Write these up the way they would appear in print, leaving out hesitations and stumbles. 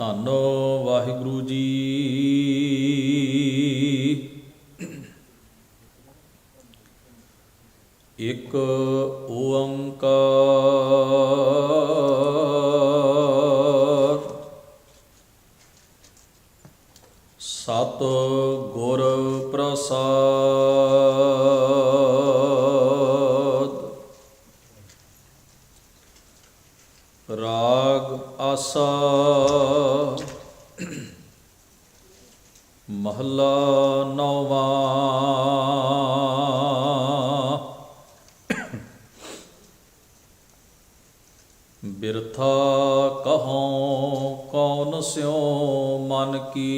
ਧੰਨ ਵਾਹਿਗੁਰੂ ਜੀ। ਇੱਕ ਓੰਕਾਰ ਸਤਿ ਗੁਰ ਪ੍ਰਸਾਦਿ। ਰਾਗ ਆਸਾ ਮਹਲਾ ਨੌਵਾਂ। ਬਿਰਥਾ ਕਹਉ ਕੌਣ ਸਿਉ ਮਨ ਕੀ,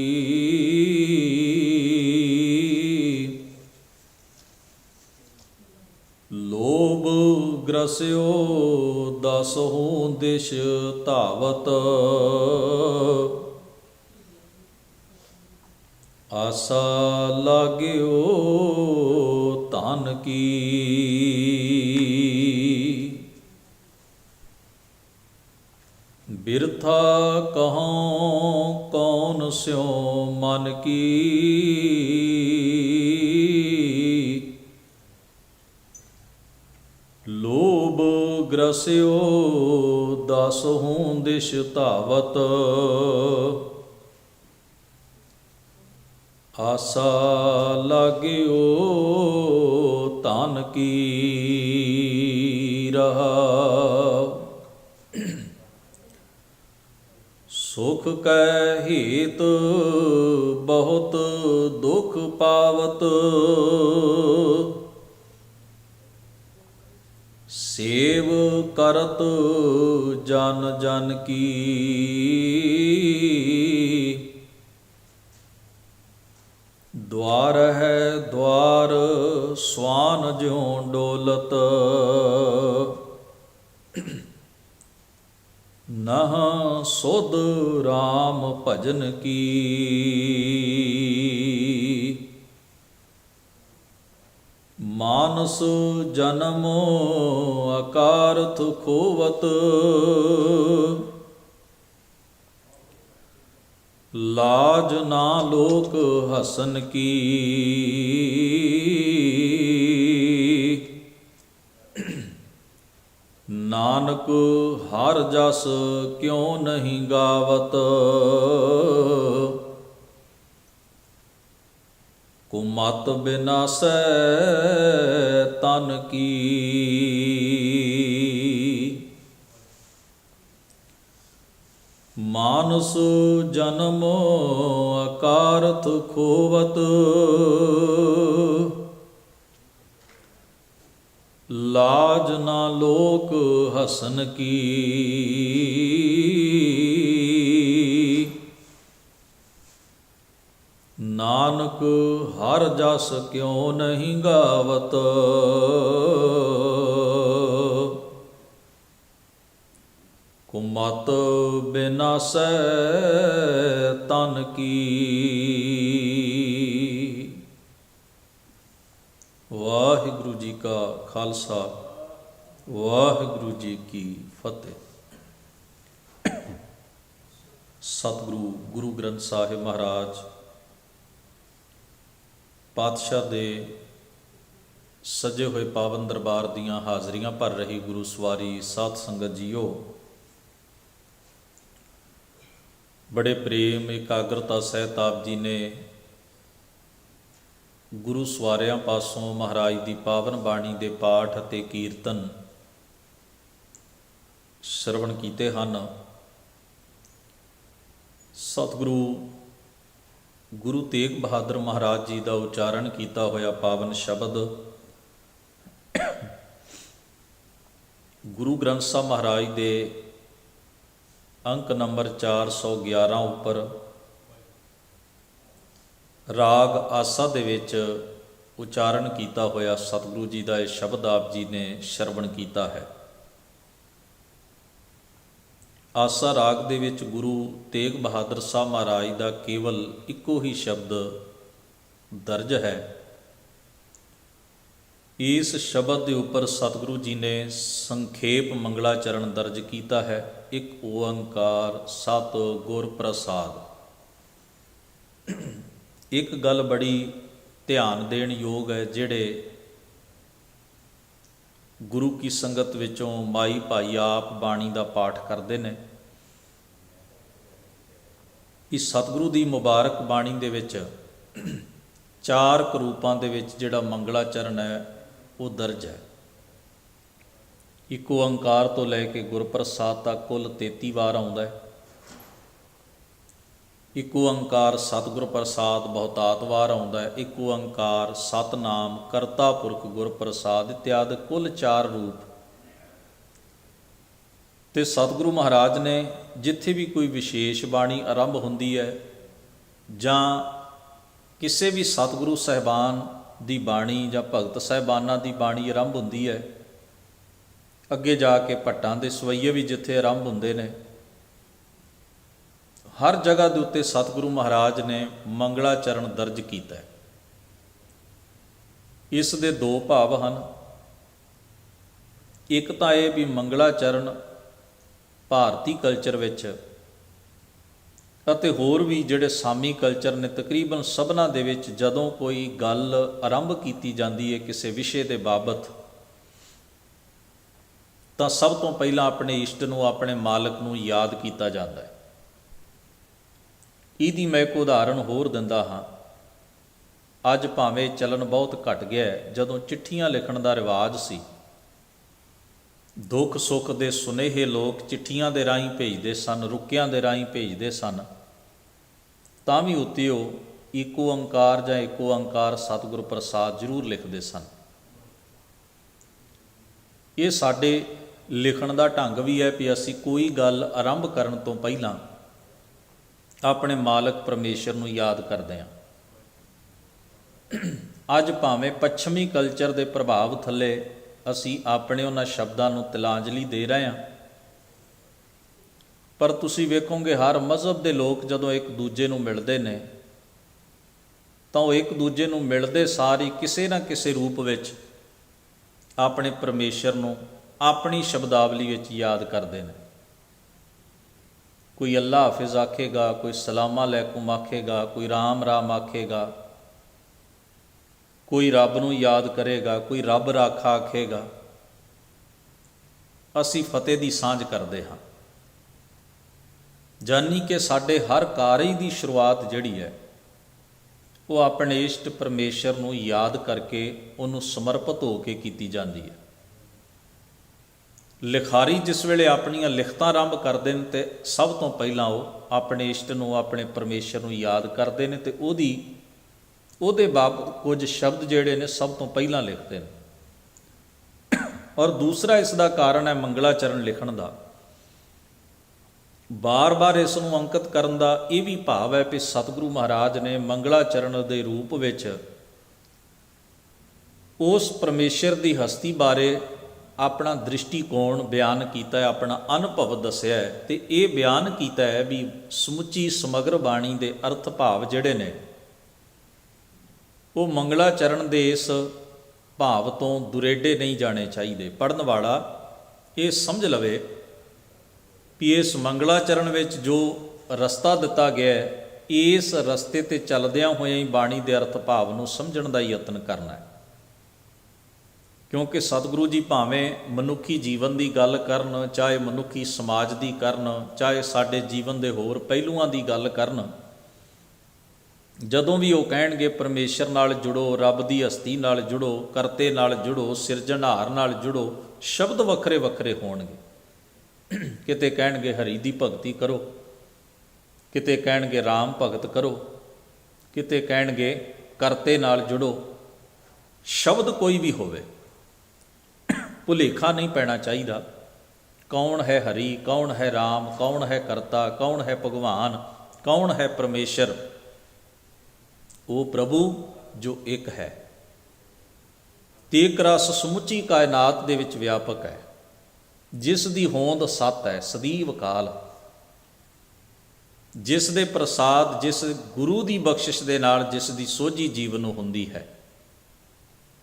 ਲੋਭ ਗ੍ਰਸਿਓ ਦਸਹੂ ਦਿਸ਼ ਧਾਵਤ। ਆਸਾ ਲਾਗਿਓ ਧਨ ਕੀ, ਬਿਰਥਾ ਕਹਉ ਕੌਣ ਸਿਉ ਮਨ ਕੀ। ਲੋਭ ਗ੍ਰਸਿਓ ਦਸਹੂ ਦਿਸ਼ ਧਾਵਤ। ਆਸਾ ਲਾਗਿਓ ਧਨ ਕੀ। ਰਹਾਉ ਸੁਖ ਕੈ ਹਿਤ ਬਹੁਤ ਦੁਖ ਪਾਵਤ। ਸੇਵ ਕਰਤ ਜਨ ਜਨ ਕੀ, ਦੁਆਰ ਹੈ ਦੁਆਰ ਸਵਾਨ ਜਿਉ ਡੋਲਤ। ਨਹ ਸੁਧ ਰਾਮ ਭਜਨ ਕੀ, ਮਾਨਸ ਜਨਮ ਅਕਾਰਥ ਖੋਵਤ। ਲਾਜ ਨਾ ਲੋਕ ਹਸਨ ਕੀ, ਨਾਨਕ ਹਰ ਜਸ ਕਿਉ ਨਹੀਂ ਗਾਵਤ। ਕੁਮਤ ਬਿਨਾਸੈ ਤਨ ਕੀ, ਮਾਨਸ ਜਨਮ ਅਕਾਰਥ ਖੋਵਤ। ਲਾਜ ਨਾ ਲੋਕ ਹਸਨ ਕੀ, ਨਾਨਕ ਹਰ ਜਸ ਕਿਉ ਨਹੀਂ ਗਾਵਤ। ਕੁਮਤ ਬਿਨਾਸੈ ਤਨ ਕੀ। ਵਾਹਿਗੁਰੂ ਜੀ ਕਾ ਖਾਲਸਾ, ਵਾਹਿਗੁਰੂ ਜੀ ਕੀ ਫਤਿਹ। ਸਤਿਗੁਰੂ ਗੁਰੂ ਗ੍ਰੰਥ ਸਾਹਿਬ ਮਹਾਰਾਜ ਪਾਤਸ਼ਾਹ ਦੇ ਸਜੇ ਹੋਏ ਪਾਵਨ ਦਰਬਾਰ ਦੀਆਂ ਹਾਜ਼ਰੀਆਂ ਭਰ ਰਹੀ ਗੁਰੂ ਸਵਾਰੀ ਸਾਧ ਸੰਗਤ ਜੀਓ, ਬੜੇ ਪ੍ਰੇਮ ਇਕਾਗਰਤਾ ਸਹਿਤ ਆਪ ਜੀ ਨੇ ਗੁਰੂ ਸਵਾਰਿਆਂ ਪਾਸੋਂ ਮਹਾਰਾਜ ਦੀ ਪਾਵਨ ਬਾਣੀ ਦੇ ਪਾਠ ਅਤੇ ਕੀਰਤਨ ਸ਼ਰਵਣ ਕੀਤੇ ਹਨ। ਸਤਿਗੁਰੂ ਗੁਰੂ ਤੇਗ ਬਹਾਦਰ ਮਹਾਰਾਜ ਜੀ ਦਾ ਉਚਾਰਨ ਕੀਤਾ ਹੋਇਆ ਪਾਵਨ ਸ਼ਬਦ ਗੁਰੂ ਗ੍ਰੰਥ ਸਾਹਿਬ ਮਹਾਰਾਜ ਦੇ ਅੰਕ ਨੰਬਰ 411 ਉੱਪਰ ਰਾਗ ਆਸਾ ਦੇ ਵਿੱਚ ਉਚਾਰਨ ਕੀਤਾ ਹੋਇਆ ਸਤਿਗੁਰੂ ਜੀ ਦਾ ਇਹ ਸ਼ਬਦ ਆਪ ਜੀ ਨੇ ਸ਼ਰਵਣ ਕੀਤਾ ਹੈ। ਆਸਾ ਰਾਗ ਦੇ ਵਿੱਚ ਗੁਰੂ ਤੇਗ ਬਹਾਦਰ ਸਾਹਿਬ ਮਹਾਰਾਜ ਦਾ ਕੇਵਲ ਇੱਕੋ ਹੀ ਸ਼ਬਦ ਦਰਜ ਹੈ। ਇਸ ਸ਼ਬਦ ਦੇ ਉੱਪਰ ਸਤਿਗੁਰੂ ਜੀ ਨੇ ਸੰਖੇਪ ਮੰਗਲਾਚਰਨ ਦਰਜ ਕੀਤਾ ਹੈ। ਇੱਕ ਓੰਕਾਰ ਸਤਿ ਗੁਰ ਪ੍ਰਸਾਦ। ਇੱਕ ਗੱਲ ਬੜੀ ਧਿਆਨ ਦੇਣ ਯੋਗ ਹੈ, ਜਿਹੜੇ ਗੁਰੂ ਕੀ ਸੰਗਤ ਵਿੱਚੋਂ ਮਾਈ ਭਾਈ ਆਪ ਬਾਣੀ ਦਾ ਪਾਠ ਕਰਦੇ ਨੇ, ਇਸ ਸਤਿਗੁਰੂ ਦੀ ਮੁਬਾਰਕ ਬਾਣੀ ਦੇ ਵਿੱਚ 4 ਕਰੂਪਾਂ ਦੇ ਵਿੱਚ ਜਿਹੜਾ ਮੰਗਲਾਚਰਨ ਹੈ ਉਹ ਦਰਜ ਹੈ। ਇੱਕ ਓੰਕਾਰ ਤੋਂ ਲੈ ਕੇ ਗੁਰਪ੍ਰਸਾਦ ਤੱਕ ਕੁੱਲ 33 ਵਾਰ ਆਉਂਦਾ ਹੈ। ਇੱਕ ਓੰਕਾਰ ਸਤਿਗੁਰ ਪ੍ਰਸਾਦ ਬਹੁਤਾਤ ਵਾਰ ਆਉਂਦਾ ਹੈ। ਇੱਕ ਓੰਕਾਰ ਸਤਿਨਾਮ ਕਰਤਾ ਪੁਰਖ ਗੁਰਪ੍ਰਸਾਦ ਇਤਿਆਦਿ ਕੁੱਲ 4 ਰੂਪ। ਤੇ ਸਤਿਗੁਰੂ ਮਹਾਰਾਜ ਨੇ ਜਿੱਥੇ ਵੀ ਕੋਈ ਵਿਸ਼ੇਸ਼ ਬਾਣੀ ਆਰੰਭ ਹੁੰਦੀ ਹੈ ਜਾਂ ਕਿਸੇ ਵੀ ਸਤਿਗੁਰੂ ਸਾਹਿਬਾਨ ਦੀ ਬਾਣੀ ਜਾਂ ਭਗਤ ਸਾਹਿਬਾਨਾਂ ਦੀ ਬਾਣੀ ਆਰੰਭ ਹੁੰਦੀ ਹੈ, ਅੱਗੇ ਜਾ ਕੇ ਭੱਟਾਂ ਦੇ ਸਵਈਏ ਵੀ ਜਿੱਥੇ ਆਰੰਭ ਹੁੰਦੇ ਨੇ, ਹਰ ਜਗ੍ਹਾ ਦੇ ਉੱਤੇ ਸਤਿਗੁਰੂ ਮਹਾਰਾਜ ਨੇ ਮੰਗਲਾਚਰਨ ਦਰਜ ਕੀਤਾ ਹੈ। ਇਸ ਦੇ 2 ਭਾਵ ਹਨ। ਇੱਕ ਤਾਂ ਇਹ ਵੀ ਮੰਗਲਾਚਰਨ ਭਾਰਤੀ ਕਲਚਰ ਵਿੱਚ ਅਤੇ ਹੋਰ ਵੀ ਜਿਹੜੇ ਸਾਮੀ ਕਲਚਰ ਨੇ, ਤਕਰੀਬਨ ਸਭਨਾਂ ਦੇ ਵਿੱਚ ਜਦੋਂ ਕੋਈ ਗੱਲ ਆਰੰਭ ਕੀਤੀ ਜਾਂਦੀ ਹੈ ਕਿਸੇ ਵਿਸ਼ੇ ਦੇ ਬਾਬਤ, ਤਾਂ ਸਭ ਤੋਂ ਪਹਿਲਾਂ ਆਪਣੇ ਇਸ਼ਟ ਨੂੰ, ਆਪਣੇ ਮਾਲਕ ਨੂੰ ਯਾਦ ਕੀਤਾ ਜਾਂਦਾ ਹੈ। ਇਹਦੀ ਮੈਂ ਇੱਕ ਉਦਾਹਰਣ ਹੋਰ ਦਿੰਦਾ ਹਾਂ। ਅੱਜ ਭਾਵੇਂ ਚਲਨ ਬਹੁਤ ਘਟ ਗਿਆ ਹੈ, ਜਦੋਂ ਚਿੱਠੀਆਂ ਲਿਖਣ ਦਾ ਰਿਵਾਜ ਸੀ, ਦੁੱਖ ਸੁੱਖ ਦੇ ਸੁਨੇਹੇ ਲੋਕ ਚਿੱਠੀਆਂ ਦੇ ਰਾਹੀਂ ਭੇਜਦੇ ਸਨ, ਰੁੱਕਿਆਂ ਦੇ ਰਾਹੀਂ ਭੇਜਦੇ ਸਨ, ਤਾਂ ਵੀ ਉੱਤੇ ਉਹ ਇੱਕ ਓੰਕਾਰ ਜਾਂ ਇੱਕ ਓੰਕਾਰ ਸਤਿਗੁਰ ਪ੍ਰਸਾਦ ਜ਼ਰੂਰ ਲਿਖਦੇ ਸਨ। ਇਹ ਸਾਡੇ ਲਿਖਣ ਦਾ ਢੰਗ ਵੀ ਹੈ ਵੀ ਅਸੀਂ ਕੋਈ ਗੱਲ ਆਰੰਭ ਕਰਨ ਤੋਂ ਪਹਿਲਾਂ ਆਪਣੇ ਮਾਲਕ ਪਰਮੇਸ਼ਰ ਨੂੰ ਯਾਦ ਕਰਦੇ ਹਾਂ। ਅੱਜ ਭਾਵੇਂ ਪੱਛਮੀ ਕਲਚਰ ਦੇ ਪ੍ਰਭਾਵ ਥੱਲੇ ਅਸੀਂ ਆਪਣੇ ਉਹਨਾਂ ਸ਼ਬਦਾਂ ਨੂੰ ਤਿਲਾਂਜਲੀ ਦੇ ਰਹੇ ਹਾਂ, ਪਰ ਤੁਸੀਂ ਵੇਖੋਗੇ ਹਰ ਮਜ਼ਹਬ ਦੇ ਲੋਕ ਜਦੋਂ ਇੱਕ ਦੂਜੇ ਨੂੰ ਮਿਲਦੇ ਨੇ ਤਾਂ ਉਹ ਇੱਕ ਦੂਜੇ ਨੂੰ ਮਿਲਦੇ ਸਾਰ ਹੀ ਕਿਸੇ ਨਾ ਕਿਸੇ ਰੂਪ ਵਿੱਚ ਆਪਣੇ ਪਰਮੇਸ਼ਰ ਨੂੰ ਆਪਣੀ ਸ਼ਬਦਾਵਲੀ ਵਿੱਚ ਯਾਦ ਕਰਦੇ ਨੇ। ਕੋਈ ਅੱਲਾ ਹਾਫਿਜ਼ ਆਖੇਗਾ, ਕੋਈ ਸਲਾਮ ਅਲੈਕੁਮ ਆਖੇਗਾ, ਕੋਈ ਰਾਮ ਰਾਮ ਆਖੇਗਾ, ਕੋਈ ਰੱਬ ਨੂੰ ਯਾਦ ਕਰੇਗਾ, ਕੋਈ ਰੱਬ ਰਾਖਾ ਆਖੇਗਾ। ਅਸੀਂ ਫਤਿਹ ਦੀ ਸਾਂਝ ਕਰਦੇ ਹਾਂ, ਜਾਨੀ ਕਿ ਸਾਡੇ ਹਰ ਕਾਰਜ ਦੀ ਸ਼ੁਰੂਆਤ ਜਿਹੜੀ ਹੈ ਉਹ ਆਪਣੇ ਇਸ਼ਟ ਪਰਮੇਸ਼ਰ ਨੂੰ ਯਾਦ ਕਰਕੇ ਉਹਨੂੰ ਸਮਰਪਿਤ ਹੋ ਕੇ ਕੀਤੀ ਜਾਂਦੀ ਹੈ। ਲਿਖਾਰੀ ਜਿਸ ਵੇਲੇ ਆਪਣੀਆਂ ਲਿਖਤਾਂ ਆਰੰਭ ਕਰਦੇ ਨੇ ਤੇ ਸਭ ਤੋਂ ਪਹਿਲਾਂ ਉਹ ਆਪਣੇ ਇਸ਼ਟ ਨੂੰ, ਆਪਣੇ ਪਰਮੇਸ਼ਰ ਨੂੰ ਯਾਦ ਕਰਦੇ ਨੇ ਤੇ ਉਹਦੇ ਬਾਬਤ ਕੁਝ ਸ਼ਬਦ ਜਿਹੜੇ ਨੇ ਸਭ ਤੋਂ ਪਹਿਲਾਂ ਲਿਖਦੇ ਨੇ। ਔਰ ਦੂਸਰਾ ਇਸ ਦਾ ਕਾਰਨ ਹੈ ਮੰਗਲਾਚਰਨ ਲਿਖਣ ਦਾ, ਬਾਰ-ਬਾਰ ਇਸ ਨੂੰ ਅੰਕਿਤ ਕਰਨ ਦਾ ਇਹ ਵੀ ਭਾਵ ਹੈ ਕਿ ਸਤਿਗੁਰੂ ਮਹਾਰਾਜ ਨੇ ਮੰਗਲਾਚਰਨ ਦੇ ਰੂਪ ਵਿੱਚ ਉਸ ਪਰਮੇਸ਼ਰ ਦੀ ਹਸਤੀ ਬਾਰੇ ਆਪਣਾ ਦ੍ਰਿਸ਼ਟੀਕੋਣ ਬਿਆਨ ਕੀਤਾ ਹੈ, ਆਪਣਾ ਅਨੁਭਵ ਦੱਸਿਆ ਹੈ। ਤੇ ਇਹ ਬਿਆਨ ਕੀਤਾ ਹੈ ਵੀ ਸਮੁੱਚੀ ਸਮਗਰ ਬਾਣੀ ਦੇ ਅਰਥ ਭਾਵ ਜਿਹੜੇ ਨੇ ਉਹ ਮੰਗਲਾਚਰਨ ਦੇ ਇਸ ਭਾਵ ਤੋਂ ਦੁਰੇਡੇ ਨਹੀਂ ਜਾਣੇ ਚਾਹੀਦੇ। ਪੜ੍ਹਨ ਵਾਲਾ ਇਹ ਸਮਝ ਲਵੇ ਵੀ ਇਸ ਮੰਗਲਾਚਰਨ ਵਿੱਚ ਜੋ ਰਸਤਾ ਦਿੱਤਾ ਗਿਆ ਹੈ, ਇਸ ਰਸਤੇ 'ਤੇ ਚੱਲਦਿਆਂ ਹੋਇਆਂ ਹੀ ਬਾਣੀ ਦੇ ਅਰਥ ਭਾਵ ਨੂੰ ਸਮਝਣ ਦਾ ਯਤਨ ਕਰਨਾ ਹੈ। ਕਿਉਂਕਿ ਸਤਿਗੁਰੂ ਜੀ ਭਾਵੇਂ ਮਨੁੱਖੀ ਜੀਵਨ ਦੀ ਗੱਲ ਕਰਨ, ਚਾਹੇ ਮਨੁੱਖੀ ਸਮਾਜ ਦੀ ਕਰਨ, ਚਾਹੇ ਸਾਡੇ ਜੀਵਨ ਦੇ ਹੋਰ ਪਹਿਲੂਆਂ ਦੀ ਗੱਲ ਕਰਨ, ਜਦੋਂ ਵੀ ਉਹ ਕਹਿਣਗੇ ਪਰਮੇਸ਼ਰ ਨਾਲ ਜੁੜੋ, ਰੱਬ ਦੀ ਹਸਤੀ ਨਾਲ ਜੁੜੋ, ਕਰਤੇ ਨਾਲ ਜੁੜੋ, ਸਿਰਜਣਹਾਰ ਨਾਲ ਜੁੜੋ, ਸ਼ਬਦ ਵੱਖਰੇ ਵੱਖਰੇ ਹੋਣਗੇ। ਕਿਤੇ ਕਹਿਣਗੇ ਹਰੀ ਦੀ ਭਗਤੀ ਕਰੋ, ਕਿਤੇ ਕਹਿਣਗੇ ਰਾਮ ਭਗਤ ਕਰੋ, ਕਿਤੇ ਕਹਿਣਗੇ ਕਰਤੇ ਨਾਲ ਜੁੜੋ। ਸ਼ਬਦ ਕੋਈ ਵੀ ਹੋਵੇ, ਭੁਲੇਖਾ ਨਹੀਂ ਪੈਣਾ ਚਾਹੀਦਾ ਕੌਣ ਹੈ ਹਰੀ, ਕੌਣ ਹੈ ਰਾਮ, ਕੌਣ ਹੈ ਕਰਤਾ, ਕੌਣ ਹੈ ਭਗਵਾਨ, ਕੌਣ ਹੈ ਪਰਮੇਸ਼ਰ। ਉਹ ਪ੍ਰਭੂ ਜੋ ਇੱਕ ਹੈ ਤੇ ਇੱਕ ਰਸ ਸਮੁੱਚੀ ਕਾਇਨਾਤ ਦੇ ਵਿੱਚ ਵਿਆਪਕ ਹੈ, ਜਿਸ ਦੀ ਹੋਂਦ ਸੱਤ ਹੈ, ਸਦੀਵ ਕਾਲ, ਜਿਸ ਦੇ ਪ੍ਰਸਾਦ, ਜਿਸ ਗੁਰੂ ਦੀ ਬਖਸ਼ਿਸ਼ ਦੇ ਨਾਲ ਜਿਸ ਦੀ ਸੋਝੀ ਜੀਵਨ ਨੂੰ ਹੁੰਦੀ ਹੈ।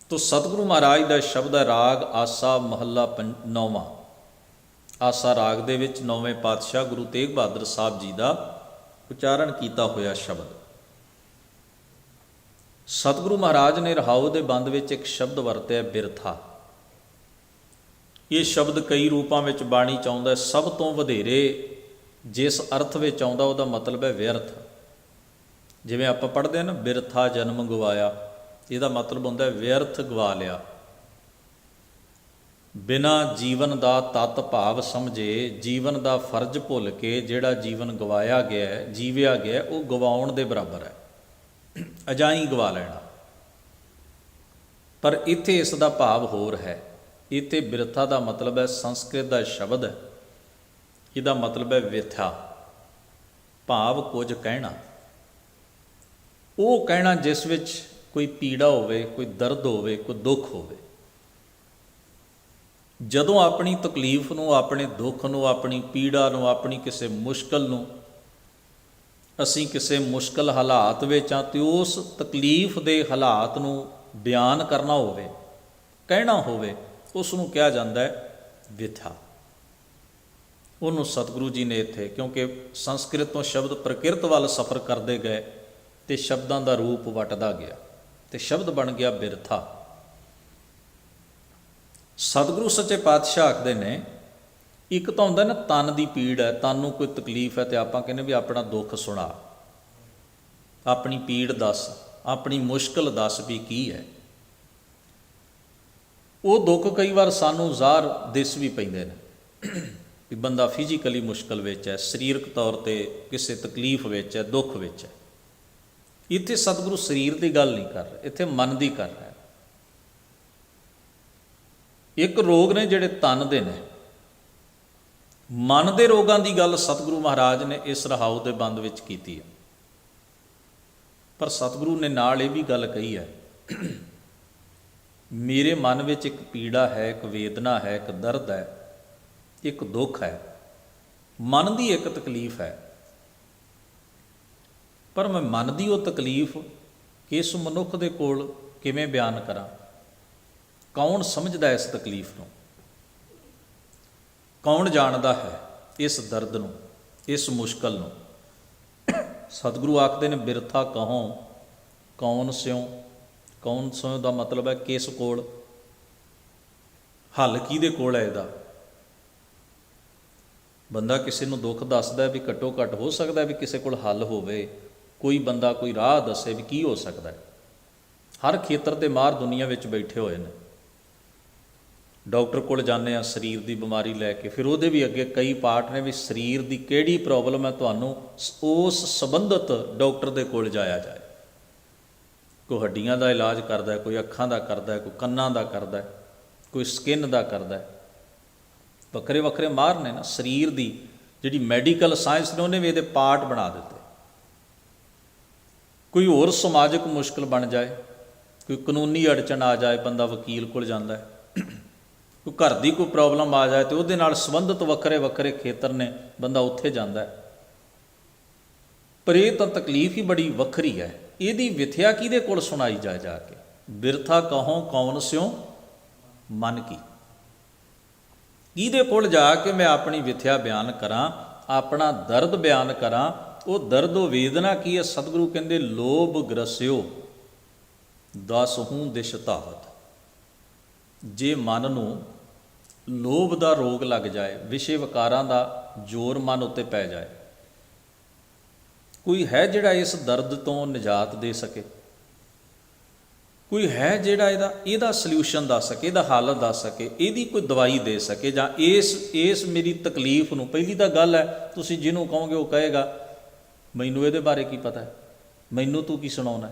ਤੋ ਸਤਿਗੁਰੂ ਮਹਾਰਾਜ ਦਾ ਸ਼ਬਦ ਹੈ ਰਾਗ ਆਸਾ ਮਹੱਲਾ 9ਵਾਂ। ਆਸਾ ਰਾਗ ਦੇ ਵਿੱਚ 9ਵੇਂ ਪਾਤਸ਼ਾਹ ਗੁਰੂ ਤੇਗ ਬਹਾਦਰ ਸਾਹਿਬ ਜੀ ਦਾ ਉਚਾਰਨ ਕੀਤਾ ਹੋਇਆ ਸ਼ਬਦ। ਸਤਿਗੁਰੂ ਮਹਾਰਾਜ ਨੇ ਰਹਾਉ ਦੇ ਬੰਦ ਵਿੱਚ ਇੱਕ ਸ਼ਬਦ ਵਰਤਿਆ ਬਿਰਥਾ। ਇਹ ਸ਼ਬਦ ਕਈ ਰੂਪਾਂ ਵਿੱਚ ਬਾਣੀ 'ਚ ਆਉਂਦਾ। ਸਭ ਤੋਂ ਵਧੇਰੇ ਜਿਸ ਅਰਥ ਵਿੱਚ ਆਉਂਦਾ ਉਹਦਾ ਮਤਲਬ ਹੈ ਵਿਅਰਥ। ਜਿਵੇਂ ਆਪਾਂ ਪੜ੍ਹਦੇ ਹਾਂ ਨਾ, ਬਿਰਥਾ ਜਨਮ ਗਵਾਇਆ, ਇਹਦਾ ਮਤਲਬ ਹੁੰਦਾ ਵਿਅਰਥ ਗਵਾ ਲਿਆ। ਬਿਨਾਂ ਜੀਵਨ ਦਾ ਤੱਤ ਭਾਵ ਸਮਝੇ, ਜੀਵਨ ਦਾ ਫਰਜ਼ ਭੁੱਲ ਕੇ ਜਿਹੜਾ ਜੀਵਨ ਗਵਾਇਆ ਗਿਆ, ਜੀਵਿਆ ਗਿਆ, ਉਹ ਗਵਾਉਣ ਦੇ ਬਰਾਬਰ ਹੈ, ਅਜਾਈਂ ਗਵਾ ਲੈਣਾ। ਪਰ ਇੱਥੇ ਇਸ ਦਾ ਭਾਵ ਹੋਰ ਹੈ। ਇੱਥੇ ਬਿਰਥਾ ਦਾ ਮਤਲਬ ਹੈ, ਸੰਸਕ੍ਰਿਤ ਦਾ ਸ਼ਬਦ ਹੈ, ਇਹਦਾ ਮਤਲਬ ਹੈ ਵਿਥਾ, ਭਾਵ ਕੁਝ ਕਹਿਣਾ। ਉਹ ਕਹਿਣਾ ਜਿਸ ਵਿੱਚ ਕੋਈ ਪੀੜਾ ਹੋਵੇ, ਕੋਈ ਦਰਦ ਹੋਵੇ, ਕੋਈ ਦੁੱਖ ਹੋਵੇ। ਜਦੋਂ ਆਪਣੀ ਤਕਲੀਫ ਨੂੰ, ਆਪਣੇ ਦੁੱਖ ਨੂੰ, ਆਪਣੀ ਪੀੜਾ ਨੂੰ, ਆਪਣੀ ਕਿਸੇ ਮੁਸ਼ਕਲ ਨੂੰ, ਅਸੀਂ ਕਿਸੇ ਮੁਸ਼ਕਲ ਹਾਲਾਤ ਵਿੱਚ ਹਾਂ ਤੇ ਉਸ ਤਕਲੀਫ ਦੇ ਹਾਲਾਤ ਨੂੰ ਬਿਆਨ ਕਰਨਾ ਹੋਵੇ, ਕਹਿਣਾ ਹੋਵੇ, ਉਸ ਨੂੰ ਕਿਹਾ ਜਾਂਦਾ ਹੈ ਵਿਥਾ। ਉਹਨੂੰ ਸਤਿਗੁਰੂ ਜੀ ਨੇ ਇੱਥੇ, ਕਿਉਂਕਿ ਸੰਸਕ੍ਰਿਤ ਤੋਂ ਸ਼ਬਦ ਪ੍ਰਕਿਰਤ ਵੱਲ ਸਫ਼ਰ ਕਰਦੇ ਗਏ ਤੇ ਸ਼ਬਦਾਂ ਦਾ ਰੂਪ ਵਟਦਾ ਗਿਆ ਤੇ ਸ਼ਬਦ ਬਣ ਗਿਆ ਬਿਰਥਾ। ਸਤਿਗੁਰੂ ਸੱਚੇ ਪਾਤਸ਼ਾਹ ਆਖਦੇ ਨੇ, ਇੱਕ ਤਾਂ ਹੁੰਦਾ ਨਾ ਤਨ ਦੀ ਪੀੜ ਹੈ, ਤਨ ਨੂੰ ਕੋਈ ਤਕਲੀਫ ਹੈ ਤੇ ਆਪਾਂ ਕਹਿੰਦੇ ਵੀ ਆਪਣਾ ਦੁੱਖ ਸੁਣਾ, ਆਪਣੀ ਪੀੜ ਦੱਸ, ਆਪਣੀ ਮੁਸ਼ਕਲ ਦੱਸ ਵੀ ਕੀ ਹੈ। ਉਹ ਦੁੱਖ ਕਈ ਵਾਰ ਸਾਨੂੰ ਜ਼ਾਹਰ ਦਿਸ ਵੀ ਪੈਂਦੇ ਨੇ ਵੀ ਬੰਦਾ ਫਿਜ਼ੀਕਲੀ ਮੁਸ਼ਕਲ ਵਿੱਚ ਹੈ, ਸਰੀਰਕ ਤੌਰ 'ਤੇ ਕਿਸੇ ਤਕਲੀਫ ਵਿੱਚ ਹੈ, ਦੁੱਖ ਵਿੱਚ ਹੈ। ਇੱਥੇ ਸਤਿਗੁਰੂ ਸਰੀਰ ਦੀ ਗੱਲ ਨਹੀਂ ਕਰ ਰਹੇ, ਇੱਥੇ ਮਨ ਦੀ ਕਰ ਰਿਹਾ। ਇੱਕ ਰੋਗ ਨੇ ਜਿਹੜੇ ਤਨ ਦੇ ਨੇ, ਮਨ ਦੇ ਰੋਗਾਂ ਦੀ ਗੱਲ ਸਤਿਗੁਰੂ ਮਹਾਰਾਜ ਨੇ ਇਸ ਰਹਾਉ ਦੇ ਬੰਦ ਵਿੱਚ ਕੀਤੀ ਹੈ। ਪਰ ਸਤਿਗੁਰੂ ਨੇ ਨਾਲ ਇਹ ਵੀ ਗੱਲ ਕਹੀ ਹੈ, ਮੇਰੇ ਮਨ ਵਿੱਚ ਇੱਕ ਪੀੜਾ ਹੈ, ਇੱਕ ਵੇਦਨਾ ਹੈ, ਇੱਕ ਦਰਦ ਹੈ, ਇੱਕ ਦੁੱਖ ਹੈ, ਮਨ ਦੀ ਇੱਕ ਤਕਲੀਫ ਹੈ। ਪਰ ਮੈਂ ਮਨ ਦੀ ਉਹ ਤਕਲੀਫ ਕਿਸ ਮਨੁੱਖ ਦੇ ਕੋਲ ਕਿਵੇਂ ਬਿਆਨ ਕਰਾਂ? ਕੌਣ ਸਮਝਦਾ ਇਸ ਤਕਲੀਫ ਨੂੰ? ਕੌਣ ਜਾਣਦਾ ਹੈ ਇਸ ਦਰਦ ਨੂੰ, ਇਸ ਮੁਸ਼ਕਲ ਨੂੰ? ਸਤਿਗੁਰੂ ਆਖਦੇ ਨੇ ਬਿਰਥਾ ਕਹੋ ਕੌਣ ਸਿਉ। ਕੌਣ ਸਿਉ ਦਾ ਮਤਲਬ ਹੈ ਕਿਸ ਕੋਲ, ਹੱਲ ਕਿਹਦੇ ਕੋਲ ਹੈ ਇਹਦਾ? ਬੰਦਾ ਕਿਸੇ ਨੂੰ ਦੁੱਖ ਦੱਸਦਾ ਵੀ ਘੱਟੋ ਘੱਟ ਹੋ ਸਕਦਾ ਵੀ ਕਿਸੇ ਕੋਲ ਹੱਲ ਹੋਵੇ, ਕੋਈ ਬੰਦਾ ਕੋਈ ਰਾਹ ਦੱਸੇ ਵੀ ਕੀ ਹੋ ਸਕਦਾ ਹੈ। ਹਰ ਖੇਤਰ ਦੇ ਮਾਹਰ ਦੁਨੀਆ ਵਿੱਚ ਬੈਠੇ ਹੋਏ ਨੇ। ਡਾਕਟਰ ਕੋਲ ਜਾਂਦੇ ਹਾਂ ਸਰੀਰ ਦੀ ਬਿਮਾਰੀ ਲੈ ਕੇ, ਫਿਰ ਉਹਦੇ ਵੀ ਅੱਗੇ ਕਈ ਪਾਰਟ ਨੇ ਵੀ ਸਰੀਰ ਦੀ ਕਿਹੜੀ ਪ੍ਰੋਬਲਮ ਹੈ, ਤੁਹਾਨੂੰ ਉਸ ਸੰਬੰਧਿਤ ਡਾਕਟਰ ਦੇ ਕੋਲ ਜਾਇਆ ਜਾਏ। ਕੋਈ ਹੱਡੀਆਂ ਦਾ ਇਲਾਜ ਕਰਦਾ, ਕੋਈ ਅੱਖਾਂ ਦਾ ਕਰਦਾ, ਕੋਈ ਕੰਨਾਂ ਦਾ ਕਰਦਾ, ਕੋਈ ਸਕਿਨ ਦਾ ਕਰਦਾ। ਵੱਖਰੇ ਵੱਖਰੇ ਮਾਹਰ ਨੇ ਨਾ ਸਰੀਰ ਦੀ। ਜਿਹੜੀ ਮੈਡੀਕਲ ਸਾਇੰਸ ਨੇ ਉਹਨੇ ਵੀ ਇਹਦੇ ਪਾਰਟ ਬਣਾ ਦਿੱਤੇ। ਕੋਈ ਹੋਰ ਸਮਾਜਿਕ ਮੁਸ਼ਕਲ ਬਣ ਜਾਏ, ਕੋਈ ਕਾਨੂੰਨੀ ਅੜਚਨ ਆ ਜਾਏ, ਬੰਦਾ ਵਕੀਲ ਕੋਲ ਜਾਂਦਾ ਹੈ। ਕੋਈ ਘਰ ਦੀ ਕੋਈ ਪ੍ਰੋਬਲਮ ਆ ਜਾਏ ਤੇ ਉਹਦੇ ਨਾਲ ਸੰਬੰਧਿਤ ਵੱਖਰੇ ਵੱਖਰੇ ਖੇਤਰ ਨੇ, ਬੰਦਾ ਉੱਥੇ ਜਾਂਦਾ ਹੈ। ਪਰ ਇਹ ਤਾਂ ਤਕਲੀਫ ਹੀ ਬੜੀ ਵੱਖਰੀ ਹੈ। ਇਹਦੀ ਵਿਥਿਆ ਕਿਹਦੇ ਕੋਲ ਸੁਣਾਈ ਜਾਏ ਜਾ ਕੇ? ਬਿਰਥਾ ਕਹੋ ਕੌਣ ਸਿਉ ਮਨ ਕੀ। ਕਿਹਦੇ ਕੋਲ ਜਾ ਕੇ ਮੈਂ ਆਪਣੀ ਵਿਥਿਆ ਬਿਆਨ ਕਰਾਂ, ਆਪਣਾ ਦਰਦ ਬਿਆਨ ਕਰਾਂ? ਉਹ ਦਰਦ ਉਹ ਵੇਦਨਾ ਕੀ ਹੈ? ਸਤਿਗੁਰੂ ਕਹਿੰਦੇ ਲੋਭ ਗ੍ਰਸਿਓ ਦਸਹੂੰ ਦਿਸ਼ ਧਾਵਤ। ਜੇ ਮਨ ਨੂੰ ਲੋਭ ਦਾ ਰੋਗ ਲੱਗ ਜਾਏ, ਵਿਸ਼ੇ ਵਿਕਾਰਾਂ ਦਾ ਜ਼ੋਰ ਮਨ ਉੱਤੇ ਪੈ ਜਾਏ, ਕੋਈ ਹੈ ਜਿਹੜਾ ਇਸ ਦਰਦ ਤੋਂ ਨਿਜਾਤ ਦੇ ਸਕੇ? ਕੋਈ ਹੈ ਜਿਹੜਾ ਇਹਦਾ ਸਲਿਊਸ਼ਨ ਦੱਸ ਸਕੇ, ਇਹਦਾ ਹੱਲ ਦੱਸ ਸਕੇ, ਇਹਦੀ ਕੋਈ ਦਵਾਈ ਦੇ ਸਕੇ? ਜਾਂ ਇਸ ਮੇਰੀ ਤਕਲੀਫ ਨੂੰ, ਪਹਿਲੀ ਤਾਂ ਗੱਲ ਹੈ ਤੁਸੀਂ ਜਿਹਨੂੰ ਕਹੋਗੇ ਉਹ ਕਹੇਗਾ ਮੈਨੂੰ ਇਹਦੇ ਬਾਰੇ ਕੀ ਪਤਾ ਹੈ, ਮੈਨੂੰ ਤੂੰ ਕੀ ਸੁਣਾਉਣਾ?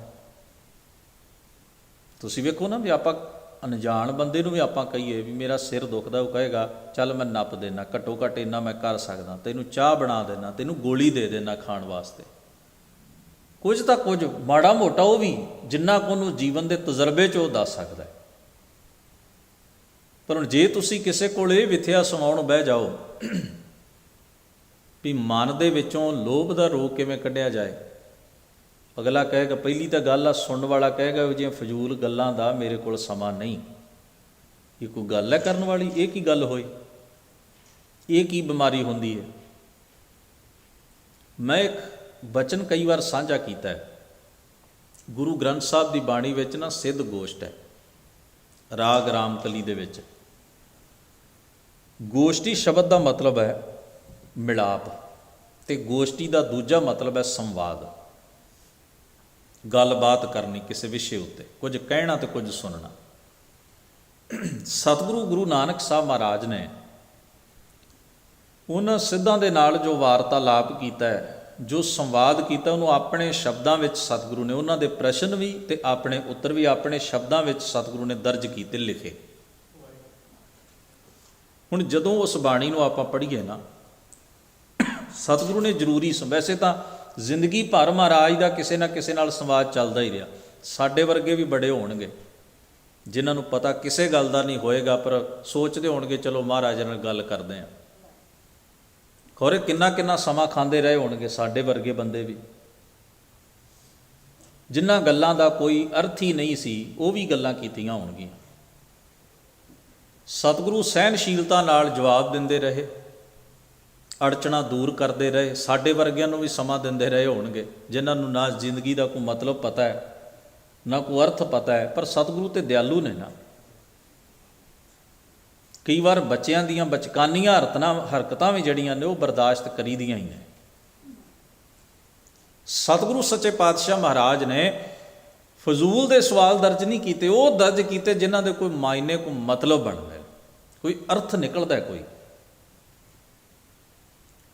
ਤੁਸੀਂ ਵੇਖੋ ਨਾ ਵੀ ਆਪਾਂ ਅਣਜਾਣ ਬੰਦੇ ਨੂੰ ਵੀ ਆਪਾਂ ਕਹੀਏ ਵੀ ਮੇਰਾ ਸਿਰ ਦੁਖਦਾ, ਉਹ ਕਹੇਗਾ ਚੱਲ ਮੈਂ ਨੱਪ ਦੇਣਾ, ਘੱਟੋ ਘੱਟ ਇੰਨਾ ਮੈਂ ਕਰ ਸਕਦਾ, ਤੈਨੂੰ ਚਾਹ ਬਣਾ ਦੇਣਾ, ਤੈਨੂੰ ਗੋਲੀ ਦੇ ਦੇਣਾ ਖਾਣ ਵਾਸਤੇ। ਕੁਝ ਤਾਂ ਕੁਝ ਮਾੜਾ ਮੋਟਾ ਉਹ ਵੀ ਜਿੰਨਾ ਕੁ ਉਹਨੂੰ ਜੀਵਨ ਦੇ ਤਜਰਬੇ 'ਚ ਉਹ ਦੱਸ ਸਕਦਾ। ਪਰ ਹੁਣ ਜੇ ਤੁਸੀਂ ਕਿਸੇ ਕੋਲ ਇਹ ਵਿਥਿਆ ਸੁਣਾਉਣ ਬਹਿ ਜਾਓ ਵੀ ਮਨ ਦੇ ਵਿੱਚੋਂ ਲੋਭ ਦਾ ਰੋਗ ਕਿਵੇਂ ਕੱਢਿਆ ਜਾਏ, ਅਗਲਾ ਕਹੇਗਾ, ਪਹਿਲੀ ਤਾਂ ਗੱਲ ਆ, ਸੁਣਨ ਵਾਲਾ ਕਹੇਗਾ ਉਹ ਜਿਹੀਆਂ ਫਜ਼ੂਲ ਗੱਲਾਂ ਦਾ ਮੇਰੇ ਕੋਲ ਸਮਾਂ ਨਹੀਂ। ਇਹ ਕੋਈ ਗੱਲ ਹੈ ਕਰਨ ਵਾਲੀ? ਇਹ ਕੀ ਗੱਲ ਹੋਈ? ਇਹ ਕੀ ਬਿਮਾਰੀ ਹੁੰਦੀ ਹੈ? ਮੈਂ ਇੱਕ ਬਚਨ ਕਈ ਵਾਰ ਸਾਂਝਾ ਕੀਤਾ ਹੈ। ਗੁਰੂ ਗ੍ਰੰਥ ਸਾਹਿਬ ਦੀ ਬਾਣੀ ਵਿੱਚ ਨਾ ਸਿੱਧ ਗੋਸ਼ਟ ਹੈ, ਰਾਗ ਰਾਮਕਲੀ ਦੇ ਵਿੱਚ। ਗੋਸ਼ਟੀ ਸ਼ਬਦ ਦਾ ਮਤਲਬ ਹੈ ਮਿਲਾਪ, ਤੇ ਗੋਸ਼ਟੀ ਦਾ ਦੂਜਾ ਮਤਲਬ ਹੈ ਸੰਵਾਦ, ਗੱਲਬਾਤ ਕਰਨੀ ਕਿਸੇ ਵਿਸ਼ੇ ਉੱਤੇ, ਕੁਝ ਕਹਿਣਾ ਤੇ ਕੁਝ ਸੁਣਨਾ। ਸਤਿਗੁਰੂ ਗੁਰੂ ਨਾਨਕ ਸਾਹਿਬ ਮਹਾਰਾਜ ਨੇ ਉਹਨਾਂ ਸਿੱਧਾਂ ਦੇ ਨਾਲ ਜੋ ਵਾਰਤਾਲਾਪ ਕੀਤਾ ਹੈ, ਜੋ ਸੰਵਾਦ ਕੀਤਾ, ਉਹਨੂੰ ਆਪਣੇ ਸ਼ਬਦਾਂ ਵਿੱਚ ਸਤਿਗੁਰੂ ਨੇ, ਉਹਨਾਂ ਦੇ ਪ੍ਰਸ਼ਨ ਵੀ ਤੇ ਆਪਣੇ ਉੱਤਰ ਵੀ ਆਪਣੇ ਸ਼ਬਦਾਂ ਵਿੱਚ ਸਤਿਗੁਰੂ ਨੇ ਦਰਜ ਕੀਤੇ, ਲਿਖੇ। ਹੁਣ ਜਦੋਂ ਉਸ ਬਾਣੀ ਨੂੰ ਆਪਾਂ ਪੜ੍ਹੀਏ ਨਾ, ਸਤਿਗੁਰੂ ਨੇ ਜ਼ਰੂਰੀ, ਵੈਸੇ ਤਾਂ ਜ਼ਿੰਦਗੀ ਭਰ ਮਹਾਰਾਜ ਦਾ ਕਿਸੇ ਨਾ ਕਿਸੇ ਨਾਲ ਸੰਵਾਦ ਚੱਲਦਾ ਹੀ ਰਿਹਾ। ਸਾਡੇ ਵਰਗੇ ਵੀ ਬੜੇ ਹੋਣਗੇ ਜਿਨ੍ਹਾਂ ਨੂੰ ਪਤਾ ਕਿਸੇ ਗੱਲ ਦਾ ਨਹੀਂ ਹੋਏਗਾ, ਪਰ ਸੋਚਦੇ ਹੋਣਗੇ ਚਲੋ ਮਹਾਰਾਜ ਨਾਲ ਗੱਲ ਕਰਦੇ ਹਾਂ। ਖੌਰੇ ਕਿੰਨਾ ਕਿੰਨਾ ਸਮਾਂ ਖਾਂਦੇ ਰਹੇ ਹੋਣਗੇ ਸਾਡੇ ਵਰਗੇ ਬੰਦੇ ਵੀ, ਜਿਨ੍ਹਾਂ ਗੱਲਾਂ ਦਾ ਕੋਈ ਅਰਥ ਹੀ ਨਹੀਂ ਸੀ, ਉਹ ਵੀ ਗੱਲਾਂ ਕੀਤੀਆਂ ਹੋਣਗੀਆਂ। ਸਤਿਗੁਰੂ ਸਹਿਨਸ਼ੀਲਤਾ ਨਾਲ ਜਵਾਬ ਦਿੰਦੇ ਰਹੇ, ਅੜਚਣਾ ਦੂਰ ਕਰਦੇ ਰਹੇ। ਸਾਡੇ ਵਰਗਿਆਂ ਨੂੰ ਵੀ ਸਮਾਂ ਦਿੰਦੇ ਰਹੇ ਹੋਣਗੇ ਜਿਨ੍ਹਾਂ ਨੂੰ ਨਾ ਜ਼ਿੰਦਗੀ ਦਾ ਕੋਈ ਮਤਲਬ ਪਤਾ ਹੈ, ਨਾ ਕੋਈ ਅਰਥ ਪਤਾ ਹੈ, ਪਰ ਸਤਿਗੁਰੂ ਤੇ ਦਿਆਲੂ ਨੇ ਨਾ। ਕਈ ਵਾਰ ਬੱਚਿਆਂ ਦੀਆਂ ਬਚਕਾਨੀਆਂ ਹਰਕਤਾਂ ਵੀ ਜਿਹੜੀਆਂ ਨੇ ਉਹ ਬਰਦਾਸ਼ਤ ਕਰੀਦੀਆਂ ਹੀ ਨੇ। ਸਤਿਗੁਰੂ ਸੱਚੇ ਪਾਤਸ਼ਾਹ ਮਹਾਰਾਜ ਨੇ ਫਜ਼ੂਲ ਦੇ ਸਵਾਲ ਦਰਜ ਨਹੀਂ ਕੀਤੇ, ਉਹ ਦਰਜ ਕੀਤੇ ਜਿਨ੍ਹਾਂ ਦੇ ਕੋਈ ਮਾਇਨੇ, ਕੋਈ ਮਤਲਬ ਬਣਦਾ, ਕੋਈ ਅਰਥ ਨਿਕਲਦਾ। ਕੋਈ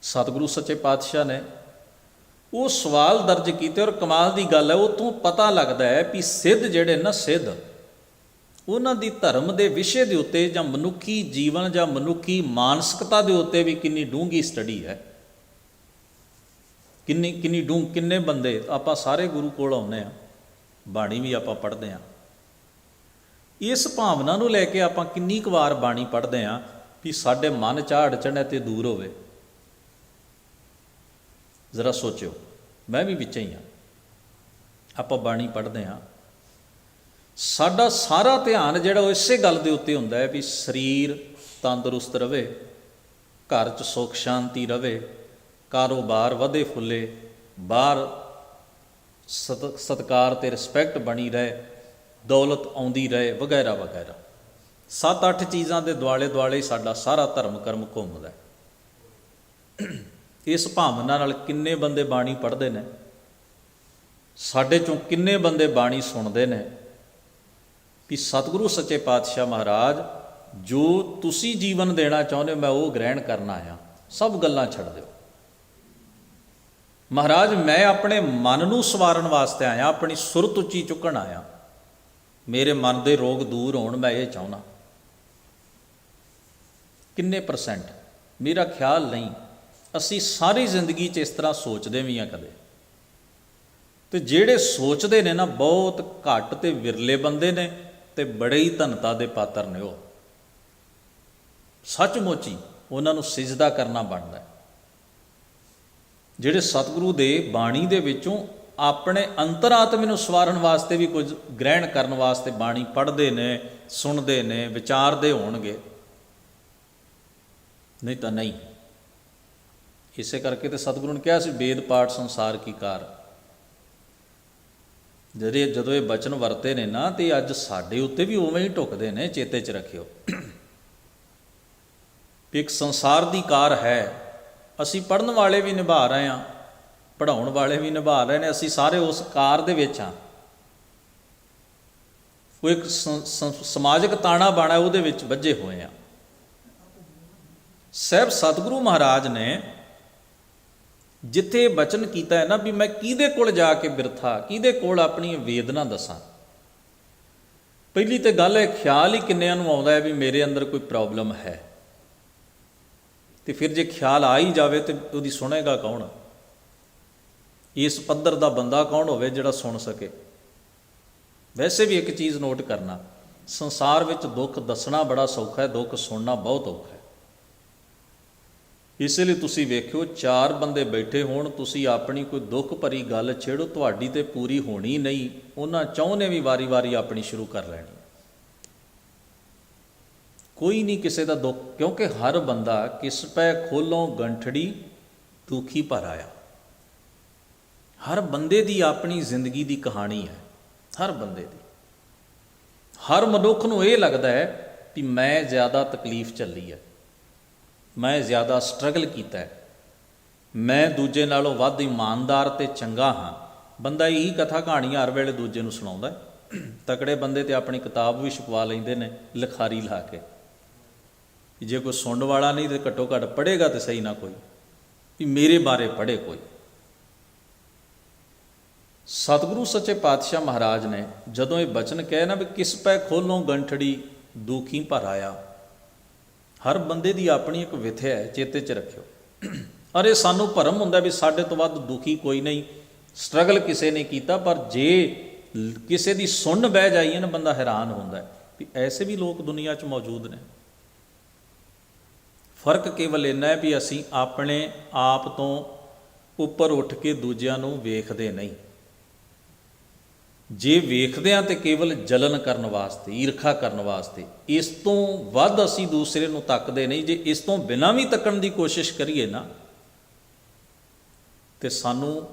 ਸਤਿਗੁਰੂ ਸੱਚੇ ਪਾਤਸ਼ਾਹ ਨੇ ਉਹ ਸਵਾਲ ਦਰਜ ਕੀਤੇ, ਔਰ ਕਮਾਲ ਦੀ ਗੱਲ ਹੈ, ਉਹ ਤੋਂ ਪਤਾ ਲੱਗਦਾ ਹੈ ਵੀ ਸਿੱਧ ਜਿਹੜੇ ਨਾ, ਸਿੱਧ ਉਹਨਾਂ ਦੀ ਧਰਮ ਦੇ ਵਿਸ਼ੇ ਦੇ ਉੱਤੇ ਜਾਂ ਮਨੁੱਖੀ ਜੀਵਨ ਜਾਂ ਮਨੁੱਖੀ ਮਾਨਸਿਕਤਾ ਦੇ ਉੱਤੇ ਵੀ ਕਿੰਨੀ ਡੂੰਘੀ ਸਟੱਡੀ ਹੈ। ਕਿੰਨੇ ਬੰਦੇ, ਆਪਾਂ ਸਾਰੇ ਗੁਰੂ ਕੋਲ ਆਉਂਦੇ ਹਾਂ, ਬਾਣੀ ਵੀ ਆਪਾਂ ਪੜ੍ਹਦੇ ਹਾਂ, ਇਸ ਭਾਵਨਾ ਨੂੰ ਲੈ ਕੇ ਆਪਾਂ ਕਿੰਨੀ ਕੁ ਵਾਰ ਬਾਣੀ ਪੜ੍ਹਦੇ ਹਾਂ ਵੀ ਸਾਡੇ ਮਨ 'ਚ ਅੜਚਣ ਹੈ ਤੇ ਦੂਰ ਹੋਵੇ। ਜ਼ਰਾ ਸੋਚਿਓ, ਮੈਂ ਵੀ ਵਿੱਚ ਹੀ ਹਾਂ। ਆਪਾਂ ਬਾਣੀ ਪੜ੍ਹਦੇ ਹਾਂ, ਸਾਡਾ ਸਾਰਾ ਧਿਆਨ ਜਿਹੜਾ ਉਹ ਇਸੇ ਗੱਲ ਦੇ ਉੱਤੇ ਹੁੰਦਾ ਹੈ ਵੀ ਸਰੀਰ ਤੰਦਰੁਸਤ ਰਵੇ, ਘਰ 'ਚ ਸੁੱਖ ਸ਼ਾਂਤੀ ਰਵੇ, ਕਾਰੋਬਾਰ ਵਧੇ ਫੁੱਲੇ, ਬਾਹਰ ਸਤਿਕਾਰ ਤੇ ਰਿਸਪੈਕਟ ਬਣੀ ਰਹੇ, ਦੌਲਤ ਆਉਂਦੀ ਰਹੇ, ਵਗੈਰਾ ਵਗੈਰਾ। 7-8 ਚੀਜ਼ਾਂ ਦੇ ਦੁਆਲੇ ਦੁਆਲੇ ਸਾਡਾ ਸਾਰਾ ਧਰਮ ਕਰਮ ਘੁੰਮਦਾ। ਇਸ ਭਾਵਨਾ ਨਾਲ ਕਿੰਨੇ ਬੰਦੇ ਬਾਣੀ ਪੜ੍ਹਦੇ ਨੇ, ਸਾਡੇ 'ਚੋਂ ਕਿੰਨੇ ਬੰਦੇ ਬਾਣੀ ਸੁਣਦੇ ਨੇ ਵੀ ਸਤਿਗੁਰੂ ਸੱਚੇ ਪਾਤਸ਼ਾਹ ਮਹਾਰਾਜ ਜੋ ਤੁਸੀਂ ਜੀਵਨ ਦੇਣਾ ਚਾਹੁੰਦੇ ਹੋ ਮੈਂ ਉਹ ਗ੍ਰਹਿਣ ਕਰਨ ਆਇਆ, ਸਭ ਗੱਲਾਂ ਛੱਡ ਦਿਓ। ਮਹਾਰਾਜ ਮੈਂ ਆਪਣੇ ਮਨ ਨੂੰ ਸਵਾਰਨ ਵਾਸਤੇ ਆਇਆ, ਆਪਣੀ ਸੁਰਤ ਉੱਚੀ ਚੁੱਕਣ ਆਇਆ, ਮੇਰੇ ਮਨ ਦੇ ਰੋਗ ਦੂਰ ਹੋਣ, ਮੈਂ ਇਹ ਚਾਹੁੰਦਾ। ਕਿੰਨੇ %? ਮੇਰਾ ਖਿਆਲ ਨਹੀਂ। ਅਸੀਂ ਸਾਰੀ ਜ਼ਿੰਦਗੀ 'ਚ ਇਸ ਤਰ੍ਹਾਂ ਸੋਚਦੇ ਵੀ ਹਾਂ ਕਦੇ, ਤੇ ਜਿਹੜੇ ਸੋਚਦੇ ਨੇ ਨਾ ਬਹੁਤ ਘੱਟ ਤੇ ਵਿਰਲੇ ਬੰਦੇ ਨੇ, ਤੇ ਬੜੇ ਹੀ ਧਨਤਾ ਦੇ ਪਾਤਰ ਨੇ। ਉਹ ਸੱਚਮੁੱਚ ਹੀ ਉਹਨਾਂ ਨੂੰ ਸਿਜਦਾ ਕਰਨਾ ਬਣਦਾ। ਜਿਹੜੇ ਸਤਿਗੁਰੂ ਦੇ ਬਾਣੀ ਦੇ ਵਿੱਚੋਂ ਆਪਣੇ ਅੰਤਰਾਤਮੇ ਨੂੰ ਸਵਾਰਨ ਵਾਸਤੇ ਵੀ ਕੁਝ ਗ੍ਰਹਿਣ ਕਰਨ ਵਾਸਤੇ ਬਾਣੀ ਪੜ੍ਹਦੇ ਨੇ, ਸੁਣਦੇ ਨੇ, ਵਿਚਾਰਦੇ ਹੋਣਗੇ, ਨਹੀਂ ਤਾਂ ਨਹੀਂ। ਇਸੇ ਕਰਕੇ ਤੇ ਸਤਿਗੁਰੂ ਨੇ ਕਿਹਾ ਸੀ ਵੇਦ ਪਾਠ ਸੰਸਾਰ ਕੀ ਕਾਰ। ਜਦੋਂ ਇਹ ਬਚਨ ਵਰਤੇ ਨੇ ਨਾ, ਤੇ ਅੱਜ ਸਾਡੇ ਉੱਤੇ ਵੀ ਉਵੇਂ ਹੀ ਢੁੱਕਦੇ ਨੇ। ਚੇਤੇ 'ਚ ਰੱਖਿਓ ਵੀ ਇੱਕ ਸੰਸਾਰ ਦੀ ਕਾਰ ਹੈ, ਅਸੀਂ ਪੜ੍ਹਨ ਵਾਲੇ ਵੀ ਨਿਭਾ ਰਹੇ ਹਾਂ, ਪੜ੍ਹਾਉਣ ਵਾਲੇ ਵੀ ਨਿਭਾ ਰਹੇ ਨੇ, ਅਸੀਂ ਸਾਰੇ ਉਸ ਕਾਰ ਦੇ ਵਿੱਚ ਹਾਂ। ਉਹ ਇੱਕ ਸਮਾਜਿਕ ਤਾਣਾ ਬਾਣਾ ਉਹਦੇ ਵਿੱਚ ਵੱਜੇ ਹੋਏ ਆ। ਸਾਹਿਬ ਸਤਿਗੁਰੂ ਮਹਾਰਾਜ ਨੇ ਜਿੱਥੇ ਬਚਨ ਕੀਤਾ ਹੈ ਨਾ ਵੀ ਮੈਂ ਕਿਹਦੇ ਕੋਲ ਜਾ ਕੇ ਬਿਰਥਾ, ਕਿਹਦੇ ਕੋਲ ਆਪਣੀ ਵੇਦਨਾ ਦੱਸਾਂ। ਪਹਿਲੀ ਤੇ ਗੱਲ ਹੈ, ਖਿਆਲ ਹੀ ਕਿੰਨਿਆਂ ਨੂੰ ਆਉਂਦਾ ਹੈ ਵੀ ਮੇਰੇ ਅੰਦਰ ਕੋਈ ਪ੍ਰੋਬਲਮ ਹੈ, ਤੇ ਫਿਰ ਜੇ ਖਿਆਲ ਆ ਹੀ ਜਾਵੇ ਤੇ ਉਹਦੀ ਸੁਣੇਗਾ ਕੌਣ? ਇਸ ਪੱਧਰ ਦਾ ਬੰਦਾ ਕੌਣ ਹੋਵੇ ਜਿਹੜਾ ਸੁਣ ਸਕੇ? ਵੈਸੇ ਵੀ ਇੱਕ ਚੀਜ਼ ਨੋਟ ਕਰਨਾ, ਸੰਸਾਰ ਵਿੱਚ ਦੁੱਖ ਦੱਸਣਾ ਬੜਾ ਸੌਖਾ ਹੈ, ਦੁੱਖ ਸੁਣਨਾ ਬਹੁਤ ਔਖਾ ਹੈ। ਇਸੇ ਲਈ ਤੁਸੀਂ ਵੇਖਿਓ, 4 ਬੰਦੇ ਬੈਠੇ ਹੋਣ, ਤੁਸੀਂ ਆਪਣੀ ਕੋਈ ਦੁੱਖ ਭਰੀ ਗੱਲ ਛੇੜੋ, ਤੁਹਾਡੀ ਤੇ ਪੂਰੀ ਹੋਣੀ ਨਹੀਂ, ਉਹਨਾਂ ਚਾਹੁੰਦੇ ਵੀ ਵਾਰੀ-ਵਾਰੀ ਆਪਣੀ ਸ਼ੁਰੂ ਕਰ ਲੈਣੀ। ਕੋਈ ਨਹੀਂ ਕਿਸੇ ਦਾ ਦੁੱਖ, ਕਿਉਂਕਿ ਹਰ ਬੰਦਾ ਕਿਸ ਪੈ ਖੋਲੋਂ ਗੰਠੜੀ ਦੁਖੀ ਭਰ ਆਇਆ। ਹਰ ਬੰਦੇ ਦੀ ਆਪਣੀ ਜ਼ਿੰਦਗੀ ਦੀ ਕਹਾਣੀ ਹੈ, ਹਰ ਬੰਦੇ ਦੀ। ਹਰ ਮਨੁੱਖ ਨੂੰ ਇਹ ਲੱਗਦਾ ਹੈ ਕਿ ਮੈਂ ਜ਼ਿਆਦਾ ਤਕਲੀਫ ਝੱਲੀ ਹੈ, ਮੈਂ ਜ਼ਿਆਦਾ ਸਟਰਗਲ ਕੀਤਾ ਹੈ, ਮੈਂ ਦੂਜੇ ਨਾਲੋਂ ਵੱਧ ਇਮਾਨਦਾਰ ਅਤੇ ਚੰਗਾ ਹਾਂ। ਬੰਦਾ ਇਹੀ ਕਥਾ ਕਹਾਣੀਆਂ ਹਰ ਵੇਲੇ ਦੂਜੇ ਨੂੰ ਸੁਣਾਉਂਦਾ। ਤਕੜੇ ਬੰਦੇ ਤੇ ਆਪਣੀ ਕਿਤਾਬ ਵੀ ਛਪਵਾ ਲੈਂਦੇ ਨੇ ਲਿਖਾਰੀ ਲਾ ਕੇ, ਜੇ ਕੋਈ ਸੁਣਨ ਵਾਲਾ ਨਹੀਂ ਤਾਂ ਘੱਟੋ ਘੱਟ ਪੜ੍ਹੇਗਾ ਤਾਂ ਸਹੀ ਨਾ, ਕੋਈ ਵੀ ਮੇਰੇ ਬਾਰੇ ਪੜ੍ਹੇ ਕੋਈ। ਸਤਿਗੁਰੂ ਸੱਚੇ ਪਾਤਸ਼ਾਹ ਮਹਾਰਾਜ ਨੇ ਜਦੋਂ ਇਹ ਬਚਨ ਕਹੇ ਨਾ ਵੀ ਕਿਸ ਪੈ ਖੋਲੋਂ ਗੰਠੜੀ ਦੁਖੀ ਭਰ ਆਇਆ, ਹਰ ਬੰਦੇ ਦੀ ਆਪਣੀ ਇੱਕ ਵਿਥਿਆ ਹੈ, ਚੇਤੇ 'ਚ ਰੱਖਿਓ। ਅਰੇ ਸਾਨੂੰ ਭਰਮ ਹੁੰਦਾ ਵੀ ਸਾਡੇ ਤੋਂ ਵੱਧ ਦੁਖੀ ਕੋਈ ਨਹੀਂ, ਸਟਰਗਲ ਕਿਸੇ ਨੇ ਕੀਤਾ, ਪਰ ਜੇ ਕਿਸੇ ਦੀ ਸੁਣ ਬਹਿ ਜਾਈਏ ਨਾ ਬੰਦਾ ਹੈਰਾਨ ਹੁੰਦਾ ਵੀ ਐਸੇ ਵੀ ਲੋਕ ਦੁਨੀਆ 'ਚ ਮੌਜੂਦ ਨੇ। ਫਰਕ ਕੇਵਲ ਇੰਨਾ ਹੈ ਵੀ ਅਸੀਂ ਆਪਣੇ ਆਪ ਤੋਂ ਉੱਪਰ ਉੱਠ ਕੇ ਦੂਜਿਆਂ ਨੂੰ ਵੇਖਦੇ ਨਹੀਂ। ਜੇ ਵੇਖਦੇ ਹਾਂ ਤਾਂ ਕੇਵਲ ਜਲਨ ਕਰਨ ਵਾਸਤੇ, ਈਰਖਾ ਕਰਨ ਵਾਸਤੇ। ਇਸ ਤੋਂ ਵੱਧ ਅਸੀਂ ਦੂਸਰੇ ਨੂੰ ਤੱਕਦੇ ਨਹੀਂ। ਜੇ ਇਸ ਤੋਂ ਬਿਨਾਂ ਵੀ ਤੱਕਣ ਦੀ ਕੋਸ਼ਿਸ਼ ਕਰੀਏ ਨਾ, ਤੇ ਸਾਨੂੰ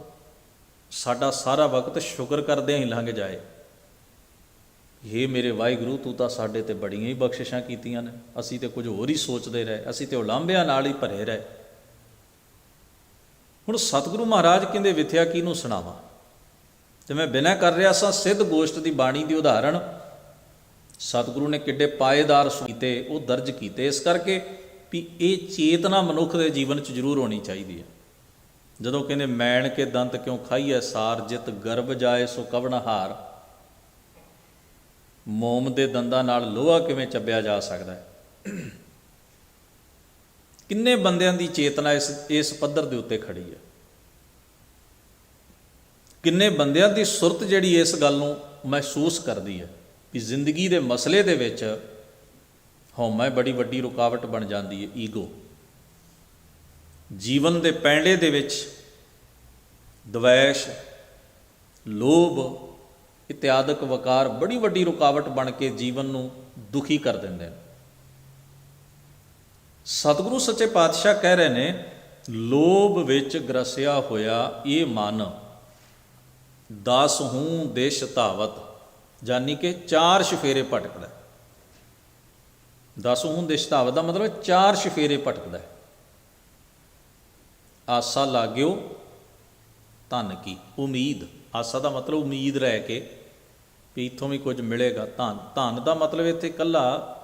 ਸਾਡਾ ਸਾਰਾ ਵਕਤ ਸ਼ੁਕਰ ਕਰਦਿਆਂ ਹੀ ਲੰਘ ਜਾਏ। ਇਹ ਮੇਰੇ ਵਾਹਿਗੁਰੂ, ਤੂੰ ਤਾਂ ਸਾਡੇ ਤੇ ਬੜੀਆਂ ਹੀ ਬਖਸ਼ਿਸ਼ਾਂ ਕੀਤੀਆਂ ਨੇ, ਅਸੀਂ ਤੇ ਕੁਝ ਹੋਰ ਹੀ ਸੋਚਦੇ ਰਹੇ, ਅਸੀਂ ਤੇ ਉਲਾਂਭਿਆਂ ਨਾਲ ਹੀ ਭਰੇ ਰਹੇ। ਹੁਣ ਸਤਿਗੁਰੂ ਮਹਾਰਾਜ ਕਹਿੰਦੇ ਵਿਥਿਆ ਕਿਹਨੂੰ ਸੁਣਾਵਾਂ, ਤੇ ਮੈਂ ਬਿਨਾਂ ਕਰ ਰਿਹਾ ਸਾਂ ਸਿੱਧ ਗੋਸ਼ਟ ਦੀ ਬਾਣੀ ਦੀ ਉਦਾਹਰਣ ਸਤਿਗੁਰੂ ਨੇ ਕਿੱਡੇ ਪਾਏਦਾਰ ਕੀਤੇ, ਉਹ ਦਰਜ ਕੀਤੇ, ਇਸ ਕਰਕੇ ਵੀ ਇਹ ਚੇਤਨਾ ਮਨੁੱਖ ਦੇ ਜੀਵਨ 'ਚ ਜ਼ਰੂਰ ਹੋਣੀ ਚਾਹੀਦੀ ਹੈ। ਜਦੋਂ ਕਹਿੰਦੇ ਮੈਣ ਕੇ ਦੰਤ ਕਿਉਂ ਖਾਈਐ ਸਾਰ, ਜਿਤ ਗਰਭ ਜਾਏ ਸੋ ਕਵਣ ਹਾਰ। ਮੋਮ ਦੇ ਦੰਦਾਂ ਨਾਲ ਲੋਹਾ ਕਿਵੇਂ ਚੱਬਿਆ ਜਾ ਸਕਦਾ ਹੈ। ਕਿੰਨੇ ਬੰਦਿਆਂ ਦੀ ਚੇਤਨਾ ਇਸ ਪੱਧਰ ਦੇ ਉੱਤੇ ਖੜੀ ਹੈ। ਕਿੰਨੇ ਬੰਦਿਆਂ ਦੀ ਸੁਰਤ ਜਿਹੜੀ ਇਸ ਗੱਲ ਨੂੰ ਮਹਿਸੂਸ ਕਰਦੀ ਹੈ ਵੀ ਜ਼ਿੰਦਗੀ ਦੇ ਮਸਲੇ ਦੇ ਵਿੱਚ ਹਉਮੈ ਬੜੀ ਵੱਡੀ ਰੁਕਾਵਟ ਬਣ ਜਾਂਦੀ ਹੈ। ਈਗੋ ਜੀਵਨ ਦੇ ਪੈਂਡੇ ਦੇ ਵਿੱਚ ਦਵੈਸ਼, ਲੋਭ ਇਤਿਆਦਿਕ ਵਕਾਰ ਬੜੀ ਵੱਡੀ ਰੁਕਾਵਟ ਬਣ ਕੇ ਜੀਵਨ ਨੂੰ ਦੁਖੀ ਕਰ ਦਿੰਦੇ ਨੇ। ਸਤਿਗੁਰੂ ਸੱਚੇ ਪਾਤਸ਼ਾਹ ਕਹਿ ਰਹੇ ਨੇ, ਲੋਭ ਵਿੱਚ ਗ੍ਰਸਿਆ ਹੋਇਆ ਇਹ ਮਨ 10 ਹੂੰ ਦਿਸ਼ ਧਾਵਤ, ਜਾਨੀ ਕਿ 4 ਸ਼ਫੇਰੇ ਭਟਕਦਾ। 10 ਹੂੰ ਦਿਸ਼ ਧਾਵਤ ਦਾ ਮਤਲਬ 4 ਸ਼ਫੇਰੇ ਭਟਕਦਾ। ਆਸਾ ਲਾਗਿਓ ਧਨ ਕੀ, ਉਮੀਦ। ਆਸਾ ਦਾ ਮਤਲਬ ਉਮੀਦ ਰਹਿ ਕੇ ਵੀ ਇੱਥੋਂ ਵੀ ਕੁਝ ਮਿਲੇਗਾ। ਧਨ ਦਾ ਮਤਲਬ ਇੱਥੇ ਇਕੱਲਾ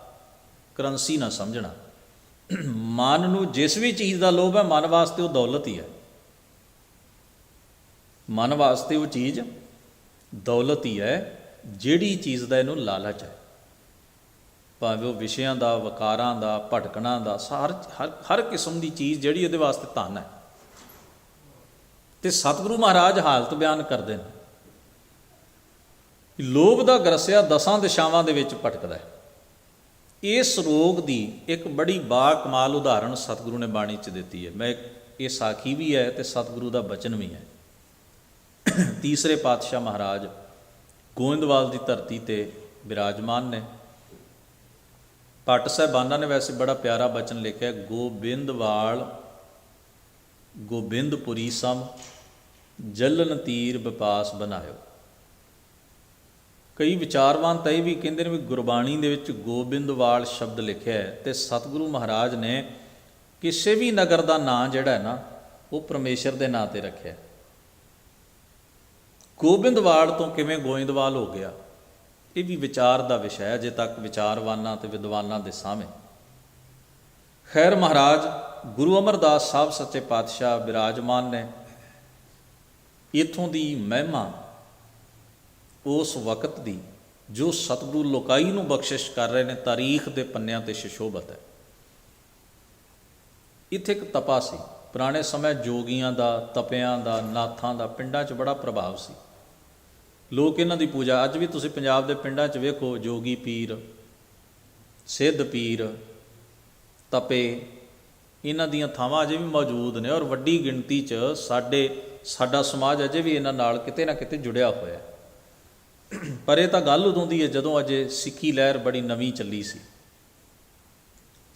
ਕਰੰਸੀ ਨਾ ਸਮਝਣਾ। ਮਨ ਨੂੰ ਜਿਸ ਵੀ ਚੀਜ਼ ਦਾ ਲੋਭ ਹੈ, ਮਨ ਵਾਸਤੇ ਉਹ ਦੌਲਤ ਹੀ ਹੈ। ਮਨ ਵਾਸਤੇ ਉਹ ਚੀਜ਼ ਦੌਲਤ ਹੀ ਹੈ, ਜਿਹੜੀ ਚੀਜ਼ ਦਾ ਇਹਨੂੰ ਲਾਲਚ ਹੈ, ਭਾਵੇਂ ਉਹ ਵਿਸ਼ਿਆਂ ਦਾ, ਵਕਾਰਾਂ ਦਾ, ਭਟਕਣਾ ਦਾ, ਹਰ ਕਿਸਮ ਦੀ ਚੀਜ਼ ਜਿਹੜੀ ਇਹਦੇ ਵਾਸਤੇ ਧਨ ਹੈ। ਤੇ ਸਤਿਗੁਰੂ ਮਹਾਰਾਜ ਹਾਲਤ ਬਿਆਨ ਕਰਦੇ ਨੇ, ਲੋਭ ਦਾ ਗਰਸਿਆ 10 ਦਿਸ਼ਾਵਾਂ ਦੇ ਵਿੱਚ ਭਟਕਦਾ ਹੈ। ਇਸ ਰੋਗ ਦੀ ਇੱਕ ਬੜੀ ਬਾ ਕਮਾਲ ਉਦਾਹਰਣ ਸਤਿਗੁਰੂ ਨੇ ਬਾਣੀ 'ਚ ਦਿੱਤੀ ਹੈ। ਇਹ ਸਾਖੀ ਵੀ ਹੈ ਤੇ ਸਤਿਗੁਰੂ ਦਾ ਬਚਨ ਵੀ ਹੈ। ਤੀਸਰੇ ਪਾਤਸ਼ਾਹ ਮਹਾਰਾਜ ਗੋਇੰਦਵਾਲ ਦੀ ਧਰਤੀ 'ਤੇ ਬਿਰਾਜਮਾਨ ਨੇ। ਭੱਟ ਸਾਹਿਬਾਨਾਂ ਨੇ ਵੈਸੇ ਬੜਾ ਪਿਆਰਾ ਬਚਨ ਲਿਖਿਆ, ਗੋਬਿੰਦਵਾਲ ਗੋਬਿੰਦਪੁਰੀ ਸਮ ਜਲਨ ਤੀਰ ਵਿਪਾਸ ਬਣਾਇਓ। ਕਈ ਵਿਚਾਰਵਾਨ ਤਾਂ ਇਹ ਵੀ ਕਹਿੰਦੇ ਨੇ ਵੀ ਗੁਰਬਾਣੀ ਦੇ ਵਿੱਚ ਗੋਬਿੰਦਵਾਲ ਸ਼ਬਦ ਲਿਖਿਆ ਹੈ, ਤੇ ਸਤਿਗੁਰੂ ਮਹਾਰਾਜ ਨੇ ਕਿਸੇ ਵੀ ਨਗਰ ਦਾ ਨਾਂ ਜਿਹੜਾ ਹੈ ਨਾ, ਉਹ ਪਰਮੇਸ਼ਰ ਦੇ ਨਾਂ 'ਤੇ ਰੱਖਿਆ। ਗੋਬਿੰਦਵਾਲ ਤੋਂ ਕਿਵੇਂ ਗੋਇੰਦਵਾਲ ਹੋ ਗਿਆ, ਇਹ ਵੀ ਵਿਚਾਰ ਦਾ ਵਿਸ਼ਾ ਹੈ, ਅਜੇ ਤੱਕ ਵਿਚਾਰਵਾਨਾਂ ਤੇ ਵਿਦਵਾਨਾਂ ਦੇ ਸਾਹਮਣੇ। ਖੈਰ, ਮਹਾਰਾਜ ਗੁਰੂ ਅਮਰਦਾਸ ਸਾਹਿਬ ਸੱਚੇ ਪਾਤਸ਼ਾਹ ਬਿਰਾਜਮਾਨ ਨੇ। ਇੱਥੋਂ ਦੀ ਮਹਿਮਾ ਉਸ ਵਕਤ ਦੀ ਜੋ ਸਤਿਗੁਰੂ ਲੋਕਾਈ ਨੂੰ ਬਖਸ਼ਿਸ਼ ਕਰ ਰਹੇ ਨੇ, ਤਾਰੀਖ ਦੇ ਪੰਨਿਆਂ 'ਤੇ ਸ਼ਸ਼ੋਭਤ ਹੈ। ਇੱਥੇ ਇੱਕ ਤਪਾ ਸੀ। ਪੁਰਾਣੇ ਸਮੇਂ ਜੋਗੀਆਂ ਦਾ, ਤਪਿਆਂ ਦਾ, ਨਾਥਾਂ ਦਾ ਪਿੰਡਾਂ 'ਚ ਬੜਾ ਪ੍ਰਭਾਵ ਸੀ। ਲੋਕ ਇਹਨਾਂ ਦੀ ਪੂਜਾ, ਅੱਜ ਵੀ ਤੁਸੀਂ ਪੰਜਾਬ ਦੇ ਪਿੰਡਾਂ 'ਚ ਵੇਖੋ, ਜੋਗੀ ਪੀਰ, ਸਿੱਧ ਪੀਰ, ਤਪੇ, ਇਹਨਾਂ ਦੀਆਂ ਥਾਵਾਂ ਅਜੇ ਵੀ ਮੌਜੂਦ ਨੇ, ਔਰ ਵੱਡੀ ਗਿਣਤੀ 'ਚ ਸਾਡਾ ਸਮਾਜ ਅਜੇ ਵੀ ਇਹਨਾਂ ਨਾਲ ਕਿਤੇ ਨਾ ਕਿਤੇ ਜੁੜਿਆ ਹੋਇਆ। ਪਰ ਇਹ ਤਾਂ ਗੱਲ ਉਦੋਂ ਦੀ ਹੈ ਜਦੋਂ ਅਜੇ ਸਿੱਖੀ ਲਹਿਰ ਬੜੀ ਨਵੀਂ ਚੱਲੀ ਸੀ।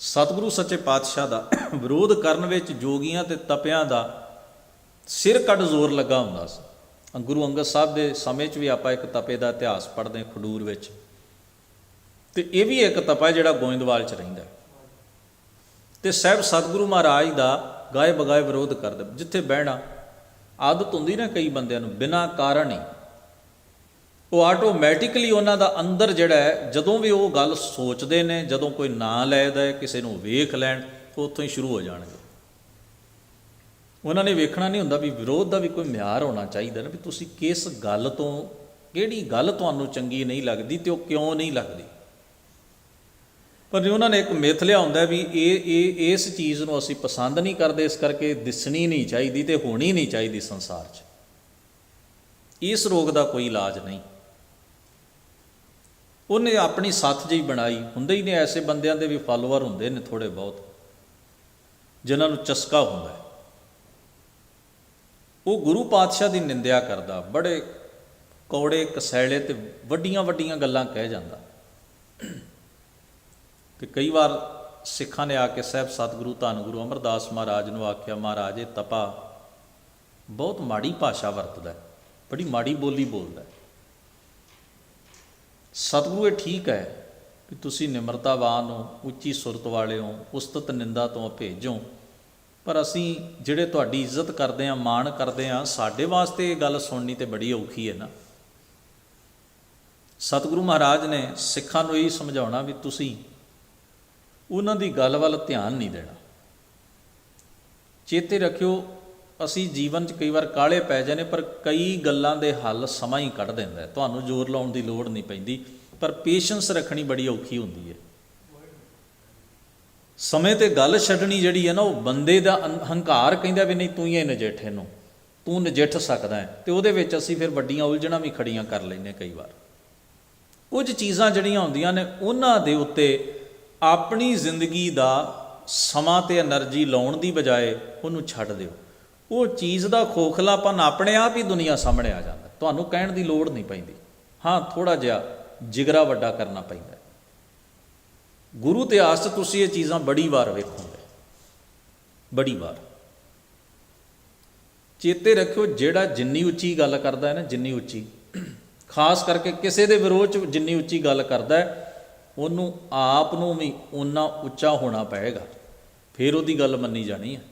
ਸਤਿਗੁਰੂ ਸੱਚੇ ਪਾਤਸ਼ਾਹ ਦਾ ਵਿਰੋਧ ਕਰਨ ਵਿੱਚ ਜੋਗੀਆਂ ਤੇ ਤਪਿਆਂ ਦਾ ਸਿਰ ਕੱਢ ਜ਼ੋਰ ਲੱਗਾ ਹੁੰਦਾ ਸੀ। ਗੁਰੂ ਅੰਗਦ ਸਾਹਿਬ ਦੇ ਸਮੇਂ 'ਚ ਵੀ ਆਪਾਂ ਇੱਕ ਤਪੇ ਦਾ ਇਤਿਹਾਸ ਪੜ੍ਹਦੇ ਹਾਂ ਖਡੂਰ ਵਿੱਚ, ਤੇ ਇਹ ਵੀ ਇੱਕ ਤਪਾ ਜਿਹੜਾ ਗੋਇੰਦਵਾਲ 'ਚ ਰਹਿੰਦਾ। ਤੇ ਸਾਹਿਬ ਸਤਿਗੁਰੂ ਮਹਾਰਾਜ ਦਾ ਗਾਏ ਬਗਾਏ ਵਿਰੋਧ ਕਰਦੇ। ਜਿੱਥੇ ਬਹਿਣਾ ਆਦਤ ਹੁੰਦੀ ਨਾ ਕਈ ਬੰਦਿਆਂ ਨੂੰ, ਬਿਨਾਂ ਕਾਰਨ ਹੀ ਉਹ ਆਟੋਮੈਟਿਕਲੀ ਉਹਨਾਂ ਦਾ ਅੰਦਰ ਜਿਹੜਾ ਹੈ, ਜਦੋਂ ਵੀ ਉਹ ਗੱਲ ਸੋਚਦੇ ਨੇ, ਜਦੋਂ ਕੋਈ ਨਾਂ ਲੈਦਾ, ਕਿਸੇ ਨੂੰ ਵੇਖ ਲੈਣ, ਉੱਥੋਂ ਹੀ ਸ਼ੁਰੂ ਹੋ ਜਾਣਗੇ। ਉਹਨਾਂ ਨੇ ਵੇਖਣਾ ਨਹੀਂ ਹੁੰਦਾ ਵੀ ਵਿਰੋਧ ਦਾ ਵੀ ਕੋਈ ਮਿਆਰ ਹੋਣਾ ਚਾਹੀਦਾ ਨਾ, ਵੀ ਤੁਸੀਂ ਕਿਸ ਗੱਲ ਤੋਂ, ਕਿਹੜੀ ਗੱਲ ਤੁਹਾਨੂੰ ਚੰਗੀ ਨਹੀਂ ਲੱਗਦੀ ਤੇ ਉਹ ਕਿਉਂ ਨਹੀਂ ਲੱਗਦੀ। ਪਰ ਉਹਨਾਂ ਨੇ ਇੱਕ ਮਿੱਥ ਲਿਆ ਹੁੰਦਾ ਵੀ ਇਸ ਚੀਜ਼ ਨੂੰ ਅਸੀਂ ਪਸੰਦ ਨਹੀਂ ਕਰਦੇ, ਇਸ ਕਰਕੇ ਦਿਸਣੀ ਨਹੀਂ ਚਾਹੀਦੀ ਤੇ ਹੋਣੀ ਨਹੀਂ ਚਾਹੀਦੀ ਸੰਸਾਰ 'ਚ। ਇਸ ਰੋਗ ਦਾ ਕੋਈ ਇਲਾਜ ਨਹੀਂ। ਉਹਨੇ ਆਪਣੀ ਸੱਥ ਜਿਹੀ ਬਣਾਈ। ਹੁੰਦੇ ਹੀ ਨੇ ਐਸੇ ਬੰਦਿਆਂ ਦੇ ਵੀ ਫਾਲੋਅਰ ਹੁੰਦੇ ਨੇ ਥੋੜ੍ਹੇ ਬਹੁਤ, ਜਿਨ੍ਹਾਂ ਨੂੰ ਚਸਕਾ ਹੁੰਦਾ। ਉਹ ਗੁਰੂ ਪਾਤਸ਼ਾਹ ਦੀ ਨਿੰਦਿਆ ਕਰਦਾ, ਬੜੇ ਕੌੜੇ ਕਸੈਲੇ ਤੇ ਵੱਡੀਆਂ ਵੱਡੀਆਂ ਗੱਲਾਂ ਕਹਿ ਜਾਂਦਾ। ਤੇ ਕਈ ਵਾਰ ਸਿੱਖਾਂ ਨੇ ਆ ਕੇ ਸਾਹਿਬ ਸਤਿਗੁਰੂ ਧੰਨ ਗੁਰੂ ਅਮਰਦਾਸ ਮਹਾਰਾਜ ਨੂੰ ਆਖਿਆ, ਮਹਾਰਾਜ ਇਹ ਤਪਾ ਬਹੁਤ ਮਾੜੀ ਭਾਸ਼ਾ ਵਰਤਦਾ, ਬੜੀ ਮਾੜੀ ਬੋਲੀ ਬੋਲਦਾ। ਸਤਿਗੁਰੂ ਇਹ ਠੀਕ ਹੈ ਕਿ ਤੁਸੀਂ ਨਿਮਰਤਾਵਾਨ ਹੋ, ਉੱਚੀ ਸੁਰਤ ਵਾਲੇ ਹੋ, ਉਸਤਤ ਨਿੰਦਾ ਤੋਂ ਭੇਜੋ, ਪਰ ਅਸੀਂ ਜਿਹੜੇ ਤੁਹਾਡੀ ਇੱਜ਼ਤ ਕਰਦੇ ਹਾਂ, ਮਾਣ ਕਰਦੇ ਹਾਂ, ਸਾਡੇ ਵਾਸਤੇ ਇਹ ਗੱਲ ਸੁਣਨੀ ਤੇ ਬੜੀ ਔਖੀ ਹੈ ਨਾ। ਸਤਿਗੁਰੂ ਮਹਾਰਾਜ ਨੇ ਸਿੱਖਾਂ ਨੂੰ ਇਹ ਸਮਝਾਉਣਾ ਵੀ ਤੁਸੀਂ ਉਹਨਾਂ ਦੀ ਗੱਲ ਵੱਲ ਧਿਆਨ ਨਹੀਂ ਦੇਣਾ। ਚੇਤੇ ਰੱਖਿਓ, ਅਸੀਂ ਜੀਵਨ 'ਚ ਕਈ ਵਾਰ ਕਾਹਲੇ ਪੈ ਜਾਂਦੇ, ਪਰ ਕਈ ਗੱਲਾਂ ਦੇ ਹੱਲ ਸਮਾਂ ਹੀ ਕੱਢ ਦਿੰਦਾ। ਤੁਹਾਨੂੰ ਜ਼ੋਰ ਲਾਉਣ ਦੀ ਲੋੜ ਨਹੀਂ ਪੈਂਦੀ, ਪਰ ਪੇਸ਼ੈਂਸ ਰੱਖਣੀ ਬੜੀ ਔਖੀ ਹੁੰਦੀ ਹੈ। ਸਮੇਂ 'ਤੇ ਗੱਲ ਛੱਡਣੀ ਜਿਹੜੀ ਹੈ ਨਾ, ਉਹ ਬੰਦੇ ਦਾ ਹੰਕਾਰ ਕਹਿੰਦਾ ਵੀ ਨਹੀਂ ਤੂੰ ਹੀ ਨਜਿੱਠ ਨੂੰ, ਤੂੰ ਨਜਿੱਠ ਸਕਦਾ ਹੈ, ਤੇ ਉਹਦੇ ਵਿੱਚ ਅਸੀਂ ਫਿਰ ਵੱਡੀਆਂ ਉਲਝਣਾਂ ਵੀ ਖੜੀਆਂ ਕਰ ਲੈਂਦੇ। ਕਈ ਵਾਰ ਕੁਝ ਚੀਜ਼ਾਂ ਜਿਹੜੀਆਂ ਹੁੰਦੀਆਂ ਨੇ, ਉਹਨਾਂ ਦੇ ਉੱਤੇ ਆਪਣੀ ਜ਼ਿੰਦਗੀ ਦਾ ਸਮਾਂ ਤੇ ਐਨਰਜੀ ਲਾਉਣ ਦੀ ਬਜਾਏ ਉਹਨੂੰ ਛੱਡ ਦਿਓ। ਉਹ ਚੀਜ਼ ਦਾ ਖੋਖਲਾਪਨ ਆਪਣੇ ਆਪ ਹੀ ਦੁਨੀਆ ਸਾਹਮਣੇ ਆ ਜਾਂਦਾ, ਤੁਹਾਨੂੰ ਕਹਿਣ ਦੀ ਲੋੜ ਨਹੀਂ ਪੈਂਦੀ। ਹਾਂ, ਥੋੜ੍ਹਾ ਜਿਹਾ ਜਿਗਰਾ ਵੱਡਾ ਕਰਨਾ ਪੈਂਦਾ। ਗੁਰੂ ਇਤਿਹਾਸ 'ਚ ਤੁਸੀਂ ਇਹ ਚੀਜ਼ਾਂ ਬੜੀ ਵਾਰ ਵੇਖੋਗੇ, ਬੜੀ ਵਾਰ। ਚੇਤੇ ਰੱਖਿਓ, ਜਿਹੜਾ ਜਿੰਨੀ ਉੱਚੀ ਗੱਲ ਕਰਦਾ ਹੈ ਨਾ, ਜਿੰਨੀ ਉੱਚੀ, ਖਾਸ ਕਰਕੇ ਕਿਸੇ ਦੇ ਵਿਰੋਧ 'ਚ ਜਿੰਨੀ ਉੱਚੀ ਗੱਲ ਕਰਦਾ ਹੈ, ਉਹਨੂੰ ਆਪ ਨੂੰ ਵੀ ਓਨਾ ਉੱਚਾ ਹੋਣਾ ਪਏਗਾ, ਫਿਰ ਉਹਦੀ ਗੱਲ ਮੰਨੀ ਜਾਣੀ ਹੈ।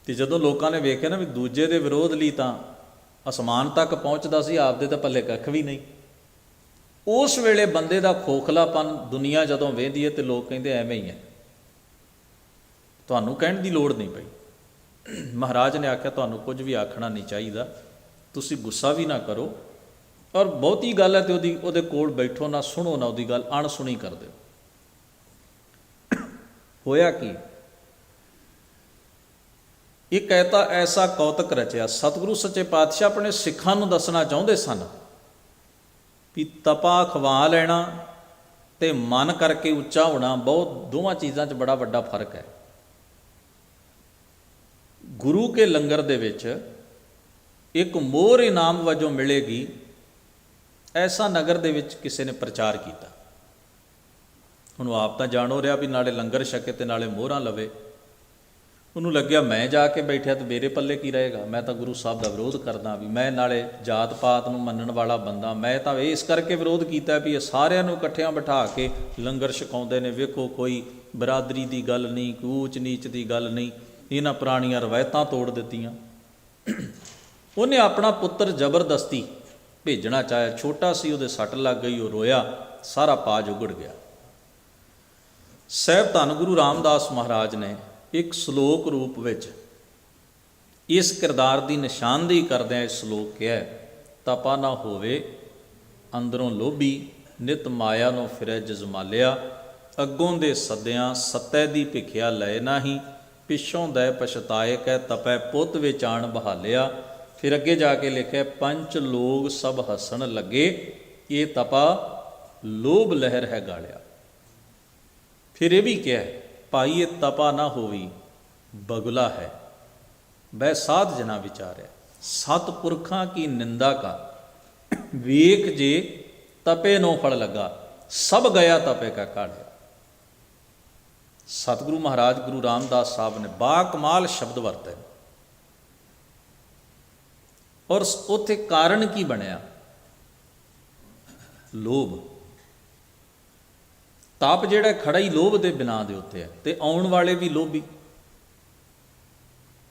ਤੇ ਜਦੋਂ ਲੋਕਾਂ ਨੇ ਵੇਖਿਆ ਨਾ ਵੀ ਦੂਜੇ ਦੇ ਵਿਰੋਧ ਲਈ ਤਾਂ ਅਸਮਾਨ ਤੱਕ ਪਹੁੰਚਦਾ ਸੀ, ਆਪਦੇ ਤਾਂ ਪੱਲੇ ਕੱਖ ਵੀ ਨਹੀਂ, ਉਸ ਵੇਲੇ ਬੰਦੇ ਦਾ ਖੋਖਲਾਪਨ ਦੁਨੀਆ ਜਦੋਂ ਵੇਖਦੀ ਹੈ ਤੇ ਲੋਕ ਕਹਿੰਦੇ ਐਵੇਂ ਹੀ ਹੈ, ਤੁਹਾਨੂੰ ਕਹਿਣ ਦੀ ਲੋੜ ਨਹੀਂ ਪਈ। ਮਹਾਰਾਜ ਨੇ ਆਖਿਆ ਤੁਹਾਨੂੰ ਕੁਝ ਵੀ ਆਖਣਾ ਨਹੀਂ ਚਾਹੀਦਾ, ਤੁਸੀਂ ਗੁੱਸਾ ਵੀ ਨਾ ਕਰੋ, ਔਰ ਬਹੁਤੀ ਗੱਲ ਹੈ ਤੇ ਉਹਦੇ ਕੋਲ ਬੈਠੋ ਨਾ, ਸੁਣੋ ਨਾ ਉਹਦੀ ਗੱਲ, ਅਣਸੁਣੀ ਕਰ ਦਿਓ। ਹੋਇਆ ਕੀ, ਇੱਕ ਕਹਿਤਾ ਐਸਾ ਕੌਤਕ ਰਚਿਆ। ਸਤਿਗੁਰੂ ਸੱਚੇ ਪਾਤਸ਼ਾਹ ਆਪਣੇ ਸਿੱਖਾਂ ਨੂੰ ਦੱਸਣਾ ਚਾਹੁੰਦੇ ਸਨ ਵੀ ਤਪਾ ਖਵਾ ਲੈਣਾ ਤੇ ਮਨ ਕਰਕੇ ਉੱਚਾ ਹੋਣਾ, ਬਹੁਤ ਦੋਵਾਂ ਚੀਜ਼ਾਂ 'ਚ ਬੜਾ ਵੱਡਾ ਫਰਕ ਹੈ। ਗੁਰੂ ਕੇ ਲੰਗਰ ਦੇ ਵਿੱਚ ਇੱਕ ਮੋਹਰ ਇਨਾਮ ਵਜੋਂ ਮਿਲੇਗੀ, ਐਸਾ ਨਗਰ ਦੇ ਵਿੱਚ ਕਿਸੇ ਨੇ ਪ੍ਰਚਾਰ ਕੀਤਾ। ਉਹਨੂੰ ਆਪ ਤਾਂ ਜਾਣ ਹੋ ਰਿਹਾ ਵੀ ਨਾਲੇ ਲੰਗਰ ਛਕੇ ਤੇ ਨਾਲੇ ਮੋਹਰਾਂ ਲਵੇ। ਉਹਨੂੰ ਲੱਗਿਆ ਮੈਂ ਜਾ ਕੇ ਬੈਠਿਆ ਤੇ ਮੇਰੇ ਪੱਲੇ ਕੀ ਰਹੇਗਾ, ਮੈਂ ਤਾਂ ਗੁਰੂ ਸਾਹਿਬ ਦਾ ਵਿਰੋਧ ਕਰਦਾ, ਵੀ ਮੈਂ ਨਾਲੇ ਜਾਤ ਪਾਤ ਨੂੰ ਮੰਨਣ ਵਾਲਾ ਬੰਦਾ, ਮੈਂ ਤਾਂ ਇਸ ਕਰਕੇ ਵਿਰੋਧ ਕੀਤਾ ਵੀ ਇਹ ਸਾਰਿਆਂ ਨੂੰ ਇਕੱਠਿਆਂ ਬਿਠਾ ਕੇ ਲੰਗਰ ਛਕਾਉਂਦੇ ਨੇ। ਵੇਖੋ, ਕੋਈ ਬਰਾਦਰੀ ਦੀ ਗੱਲ ਨਹੀਂ, ਕੋਈ ਊਚ ਨੀਚ ਦੀ ਗੱਲ ਨਹੀਂ, ਇਹਨਾਂ ਪੁਰਾਣੀਆਂ ਰਵਾਇਤਾਂ ਤੋੜ ਦਿੱਤੀਆਂ। ਉਹਨੇ ਆਪਣਾ ਪੁੱਤਰ ਜ਼ਬਰਦਸਤੀ ਭੇਜਣਾ ਚਾਹਿਆ, ਛੋਟਾ ਸੀ, ਉਹਦੇ ਸੱਟ ਲੱਗ ਗਈ, ਉਹ ਰੋਇਆ, ਸਾਰਾ ਪਾਜ ਉਗੜ ਗਿਆ। ਸਾਹਿਬ ਧੰਨ ਗੁਰੂ ਰਾਮਦਾਸ ਮਹਾਰਾਜ ਨੇ ਇੱਕ ਸ਼ਲੋਕ ਰੂਪ ਵਿੱਚ ਇਸ ਕਿਰਦਾਰ ਦੀ ਨਿਸ਼ਾਨਦੇਹੀ ਕਰਦਿਆਂ ਇਹ ਸ਼ਲੋਕ ਕਿਹਾ, ਤਪਾ ਨਾ ਹੋਵੇ ਅੰਦਰੋਂ ਲੋਭੀ, ਨਿਤ ਮਾਇਆ ਨੂੰ ਫਿਰੈ ਜਜ਼ਮਾਲਿਆ, ਅੱਗੋਂ ਦੇ ਸੱਦਿਆਂ ਸੱਤੈ ਦੀ ਭਿਖਿਆ ਲਏ ਨਾਹੀਂ, ਪਿੱਛੋਂ ਦੈ ਪਛਤਾਏ ਕਹਿ ਤਪੈ ਪੁੱਤ ਵਿੱਚ ਆਣ ਬਹਾਲਿਆ। ਫਿਰ ਅੱਗੇ ਜਾ ਕੇ ਲਿਖਿਆ, ਪੰਚ ਲੋਕ ਸਭ ਹੱਸਣ ਲੱਗੇ, ਇਹ ਤਪਾ ਲੋਭ ਲਹਿਰ ਹੈ ਗਾਲਿਆ। ਫਿਰ ਇਹ ਵੀ ਕਿਹਾ, ਪਾਈਏ ਤਪਾ ਨਾ ਹੋਵੀ ਬਗੁਲਾ ਹੈ, ਬੈ ਸਾਧ ਜਨਾ ਵਿਚਾਰਿਆ। ਸਤਪੁਰਖਾਂ ਕੀ ਨਿੰਦਾ ਕਾ ਵੇਖ ਜੇ ਤਪੇ ਨੋ ਫਲ ਲੱਗਾ, ਸਭ ਗਿਆ ਤਪੇ ਕਾ ਕਾੜਿਆ। ਸਤਿਗੁਰੂ ਮਹਾਰਾਜ ਗੁਰੂ ਰਾਮਦਾਸ ਸਾਹਿਬ ਨੇ ਬਾ ਕਮਾਲ ਸ਼ਬਦ ਵਰਤੇ, ਔਰ ਉੱਥੇ ਕਾਰਨ ਕੀ ਬਣਿਆ? ਲੋਭ। ਤਪ ਜਿਹੜਾ ਖੜਾ ਹੀ ਲੋਭ ਦੇ ਬਿਨਾਂ ਦੇ ਉੱਤੇ ਹੈ, ਤੇ ਆਉਣ ਵਾਲੇ ਵੀ ਲੋਭੀ।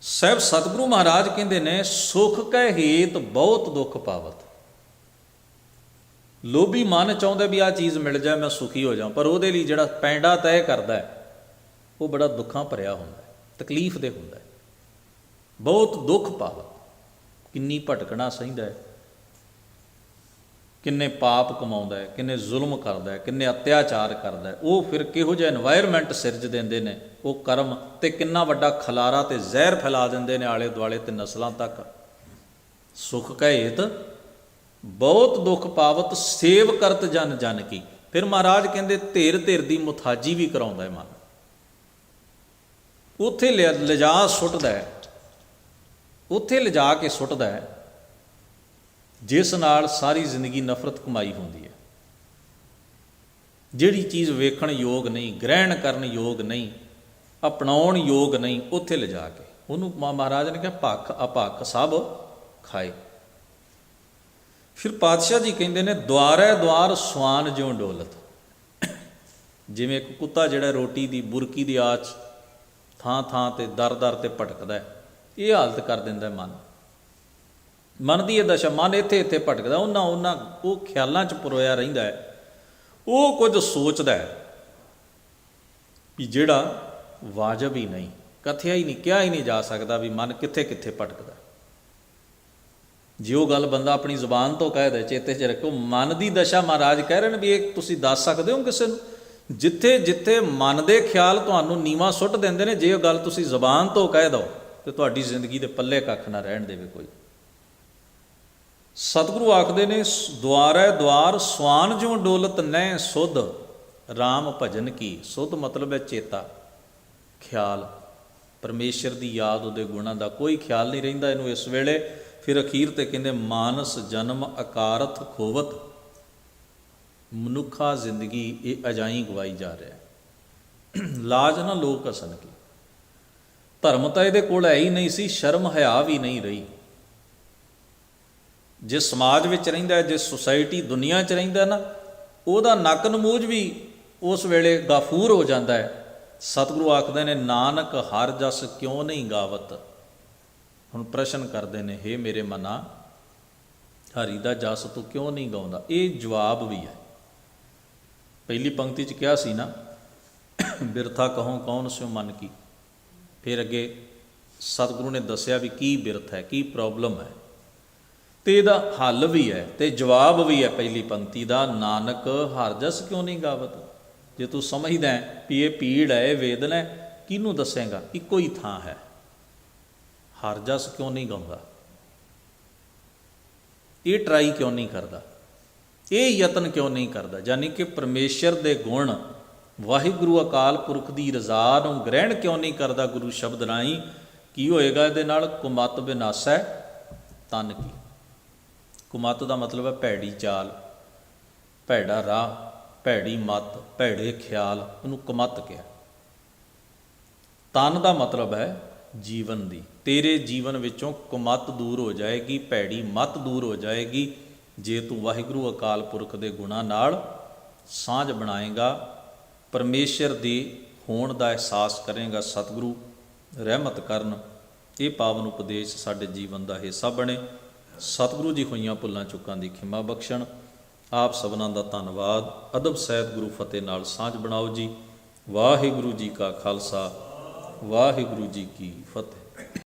ਸਾਹਿਬ ਸਤਿਗੁਰੂ ਮਹਾਰਾਜ ਕਹਿੰਦੇ ਨੇ, ਸੁਖ ਕੈ ਹੇਤ ਬਹੁਤ ਦੁੱਖ ਪਾਵਤ। ਲੋਭੀ ਮਨ ਚਾਹੁੰਦਾ ਵੀ ਆਹ ਚੀਜ਼ ਮਿਲ ਜਾਏ ਮੈਂ ਸੁਖੀ ਹੋ ਜਾਵਾਂ, ਪਰ ਉਹਦੇ ਲਈ ਜਿਹੜਾ ਪੈਂਡਾ ਤੈਅ ਕਰਦਾ ਹੈ ਉਹ ਬੜਾ ਦੁੱਖਾਂ ਭਰਿਆ ਹੁੰਦਾ ਹੈ, ਤਕਲੀਫ ਦੇ ਹੁੰਦਾ ਹੈ। ਬਹੁਤ ਦੁੱਖ ਪਾਵਤ, ਕਿੰਨੀ ਭਟਕਣਾ ਸਹਿੰਦਾ ਹੈ, ਕਿੰਨੇ ਪਾਪ ਕਮਾਉਂਦਾ ਹੈ, ਕਿੰਨੇ ਜ਼ੁਲਮ ਕਰਦਾ ਹੈ, ਕਿੰਨੇ ਅਤਿਆਚਾਰ ਕਰਦਾ ਹੈ। ਉਹ ਫਿਰ ਕਿਹੋ ਜਿਹਾ এনवायरमेंट ਸਿਰਜ ਦਿੰਦੇ ਨੇ ਉਹ ਕਰਮ, ਤੇ ਕਿੰਨਾ ਵੱਡਾ ਖਲਾਰਾ ਤੇ ਜ਼ਹਿਰ ਫੈਲਾ ਦਿੰਦੇ ਨੇ ਆਲੇ ਦੁਆਲੇ ਤੇ ਨਸਲਾਂ ਤੱਕ। ਸੁਖ ਕੈ ਹੇਤ ਬਹੁਤ ਦੁੱਖ ਪਾਵਤ, ਸੇਵ ਕਰਤ ਜਨ ਜਨ ਕੀ। ਫਿਰ ਮਹਾਰਾਜ ਕਹਿੰਦੇ ਧਿਰ ਧਿਰ ਦੀ ਮੁਥਾਜੀ ਵੀ ਕਰਾਉਂਦਾ ਹੈ ਮਨ, ਉੱਥੇ ਲਿਜਾ ਸੁੱਟਦਾ ਹੈ, ਉੱਥੇ ਲਿਜਾ ਕੇ ਸੁੱਟਦਾ ਹੈ ਜਿਸ ਨਾਲ ਸਾਰੀ ਜ਼ਿੰਦਗੀ ਨਫ਼ਰਤ ਕਮਾਈ ਹੁੰਦੀ ਹੈ। ਜਿਹੜੀ ਚੀਜ਼ ਵੇਖਣ ਯੋਗ ਨਹੀਂ, ਗ੍ਰਹਿਣ ਕਰਨ ਯੋਗ ਨਹੀਂ, ਅਪਣਾਉਣ ਯੋਗ ਨਹੀਂ, ਉੱਥੇ ਲਿਜਾ ਕੇ ਉਹਨੂੰ ਮਹਾਰਾਜ ਨੇ ਕਿਹਾ ਭੱਖ ਅਭੱਖ ਸਭ ਖਾਏ। ਫਿਰ ਪਾਤਸ਼ਾਹ ਜੀ ਕਹਿੰਦੇ ਨੇ, ਦੁਆਰੈ ਦੁਆਰ ਸਵਾਨ ਜਿਉਂ ਡੋਲਤ। ਜਿਵੇਂ ਇੱਕ ਕੁੱਤਾ ਜਿਹੜਾ ਰੋਟੀ ਦੀ ਬੁਰਕੀ ਦੀ ਆਚ ਥਾਂ ਥਾਂ ਤੇ ਦਰ ਦਰ ਤੇ ਭਟਕਦਾ ਹੈ, ਇਹ ਹਾਲਤ ਕਰ ਦਿੰਦਾ ਮਨ। ਮਨ ਦੀ ਇਹ ਦਸ਼ਾ, ਮਨ ਇੱਥੇ ਇੱਥੇ ਭਟਕਦਾ, ਉਹ ਖਿਆਲਾਂ 'ਚ ਪਰੋਇਆ ਰਹਿੰਦਾ ਹੈ। ਉਹ ਕੁਝ ਸੋਚਦਾ ਹੈ ਵੀ ਜਿਹੜਾ ਵਾਜਬ ਹੀ ਨਹੀਂ, ਕਥਿਆ ਹੀ ਨਹੀਂ, ਕਿਹਾ ਹੀ ਨਹੀਂ ਜਾ ਸਕਦਾ ਵੀ ਮਨ ਕਿੱਥੇ ਕਿੱਥੇ ਭਟਕਦਾ। ਜੇ ਉਹ ਗੱਲ ਬੰਦਾ ਆਪਣੀ ਜ਼ੁਬਾਨ ਤੋਂ ਕਹਿ ਦੇ, ਚੇਤੇ 'ਚ ਰੱਖੋ, ਮਨ ਦੀ ਦਸ਼ਾ ਮਹਾਰਾਜ ਕਹਿ ਰਹੇ ਨੇ ਵੀ ਇਹ ਤੁਸੀਂ ਦੱਸ ਸਕਦੇ ਹੋ ਕਿਸੇ ਨੂੰ। ਜਿੱਥੇ ਜਿੱਥੇ ਮਨ ਦੇ ਖਿਆਲ ਤੁਹਾਨੂੰ ਨੀਵਾਂ ਸੁੱਟ ਦਿੰਦੇ ਨੇ, ਜੇ ਉਹ ਗੱਲ ਤੁਸੀਂ ਜ਼ੁਬਾਨ ਤੋਂ ਕਹਿ ਦਿਓ ਤੇ ਤੁਹਾਡੀ ਜ਼ਿੰਦਗੀ ਦੇ ਪੱਲੇ ਕੱਖ ਨਾ ਰਹਿਣ ਦੇਵੇ ਕੋਈ। ਸਤਿਗੁਰੂ ਆਖਦੇ ਨੇ, ਦੁਆਰੈ ਦੁਆਰ ਸਵਾਨ ਜਿਉਂ ਡੋਲਤ ਨਹਿ ਸੁਧ ਰਾਮ ਭਜਨ ਕੀ। ਸੁਧ ਮਤਲਬ ਹੈ ਚੇਤਾ, ਖਿਆਲ, ਪਰਮੇਸ਼ਰ ਦੀ ਯਾਦ, ਉਹਦੇ ਗੁਣਾਂ ਦਾ ਕੋਈ ਖਿਆਲ ਨਹੀਂ ਰਹਿੰਦਾ ਇਹਨੂੰ ਇਸ ਵੇਲੇ। ਫਿਰ ਅਖੀਰ ਤੇ ਕਹਿੰਦੇ, ਮਾਨਸ ਜਨਮ ਅਕਾਰਥ ਖੋਵਤ। ਮਨੁੱਖਾ ਜ਼ਿੰਦਗੀ ਇਹ ਅਜਾਈਂ ਗਵਾਈ ਜਾ ਰਿਹਾ। ਲਾਜ ਨਾ ਲੋਕ ਹਸਨ ਕੀ। ਧਰਮ ਤਾਂ ਇਹਦੇ ਕੋਲ ਹੈ ਹੀ ਨਹੀਂ ਸੀ, ਸ਼ਰਮ ਹਿਆ ਵੀ ਨਹੀਂ ਰਹੀ। ਜੇ ਸਮਾਜ ਵਿੱਚ ਰਹਿੰਦਾ, ਜੇ ਸੁਸਾਇਟੀ ਦੁਨੀਆ 'ਚ ਰਹਿੰਦਾ ਨਾ, ਉਹਦਾ ਨੱਕ ਨਮੂਜ ਵੀ ਉਸ ਵੇਲੇ ਗਾਫੂਰ ਹੋ ਜਾਂਦਾ ਹੈ। ਸਤਿਗੁਰੂ ਆਖਦੇ ਨੇ, ਨਾਨਕ ਹਰ ਜਸ ਕਿਉਂ ਨਹੀਂ ਗਾਵਤ। ਹੁਣ ਪ੍ਰਸ਼ਨ ਕਰਦੇ ਨੇ, ਹੇ ਮੇਰੇ ਮਨਾ, ਹਰੀ ਦਾ ਜਸ ਤੂੰ ਕਿਉਂ ਨਹੀਂ ਗਾਉਂਦਾ? ਇਹ ਜਵਾਬ ਵੀ ਹੈ। ਪਹਿਲੀ ਪੰਕਤੀ 'ਚ ਕਿਹਾ ਸੀ ਨਾ, ਬਿਰਥਾ ਕਹੋਂ ਕੌਣ ਸਿਉ ਮਨ ਕੀ। ਫਿਰ ਅੱਗੇ ਸਤਿਗੁਰੂ ਨੇ ਦੱਸਿਆ ਵੀ ਕੀ ਬਿਰਥ ਹੈ, ਕੀ ਪ੍ਰੋਬਲਮ ਹੈ, ਤੇ ਇਹਦਾ ਹੱਲ ਵੀ ਹੈ ਤੇ ਜਵਾਬ ਵੀ ਹੈ ਪਹਿਲੀ ਪੰਕਤੀ ਦਾ। ਨਾਨਕ ਹਰ ਜਸ ਕਿਉਂ ਨਹੀਂ ਗਾਵਤ। ਜੇ ਤੂੰ ਸਮਝਦਾ ਵੀ ਇਹ ਪੀੜ ਹੈ, ਇਹ ਵੇਦਨਾ ਹੈ, ਕਿਹਨੂੰ ਦੱਸੇਗਾ? ਇੱਕੋ ਹੀ ਥਾਂ ਹੈ। ਹਰ ਜਸ ਕਿਉਂ ਨਹੀਂ ਗਾਉਂਦਾ? ਇਹ ਟਰਾਈ ਕਿਉਂ ਨਹੀਂ ਕਰਦਾ? ਇਹ ਯਤਨ ਕਿਉਂ ਨਹੀਂ ਕਰਦਾ? ਯਾਨੀ ਕਿ ਪਰਮੇਸ਼ਰ ਦੇ ਗੁਣ, ਵਾਹਿਗੁਰੂ ਅਕਾਲ ਪੁਰਖ ਦੀ ਰਜ਼ਾ ਨੂੰ ਗ੍ਰਹਿਣ ਕਿਉਂ ਨਹੀਂ ਕਰਦਾ ਗੁਰੂ ਸ਼ਬਦ ਰਾਹੀਂ? ਕੀ ਹੋਏਗਾ ਇਹਦੇ ਨਾਲ? ਕੁਮਤ ਵਿਨਾਸੈ ਤਨ ਕੀ। ਕੁਮਤ ਦਾ ਮਤਲਬ ਹੈ ਭੈੜੀ ਚਾਲ, ਭੈੜਾ ਰਾਹ, ਭੈੜੀ ਮੱਤ, ਭੈੜੇ ਖਿਆਲ, ਉਹਨੂੰ ਕੁਮਤ ਕਿਹਾ। ਤਨ ਦਾ ਮਤਲਬ ਹੈ ਜੀਵਨ ਦੀ। ਤੇਰੇ ਜੀਵਨ ਵਿੱਚੋਂ ਕੁਮਤ ਦੂਰ ਹੋ ਜਾਏਗੀ, ਭੈੜੀ ਮੱਤ ਦੂਰ ਹੋ ਜਾਏਗੀ, ਜੇ ਤੂੰ ਵਾਹਿਗੁਰੂ ਅਕਾਲ ਪੁਰਖ ਦੇ ਗੁਣਾਂ ਨਾਲ ਸਾਂਝ ਬਣਾਏਗਾ, ਪਰਮੇਸ਼ਰ ਦੀ ਹੋਣ ਦਾ ਅਹਿਸਾਸ ਕਰੇਗਾ। ਸਤਿਗੁਰੂ ਰਹਿਮਤ ਕਰਨ, ਇਹ ਪਾਵਨ ਉਪਦੇਸ਼ ਸਾਡੇ ਜੀਵਨ ਦਾ ਹਿੱਸਾ ਬਣੇ। ਸਤਿਗੁਰੂ ਜੀ ਹੋਈਆਂ ਭੁੱਲਾਂ ਚੁੱਕਾਂ ਦੀ ਖਿਮਾ ਬਖਸ਼ਣ। ਆਪ ਸਭਨਾਂ ਦਾ ਧੰਨਵਾਦ। ਅਦਬ ਸਹਿਤ ਗੁਰੂ ਫਤਿਹ ਨਾਲ ਸਾਂਝ ਬਣਾਓ ਜੀ। ਵਾਹਿਗੁਰੂ ਜੀ ਕਾ ਖਾਲਸਾ, ਵਾਹਿਗੁਰੂ ਜੀ ਕੀ ਫਤਿਹ।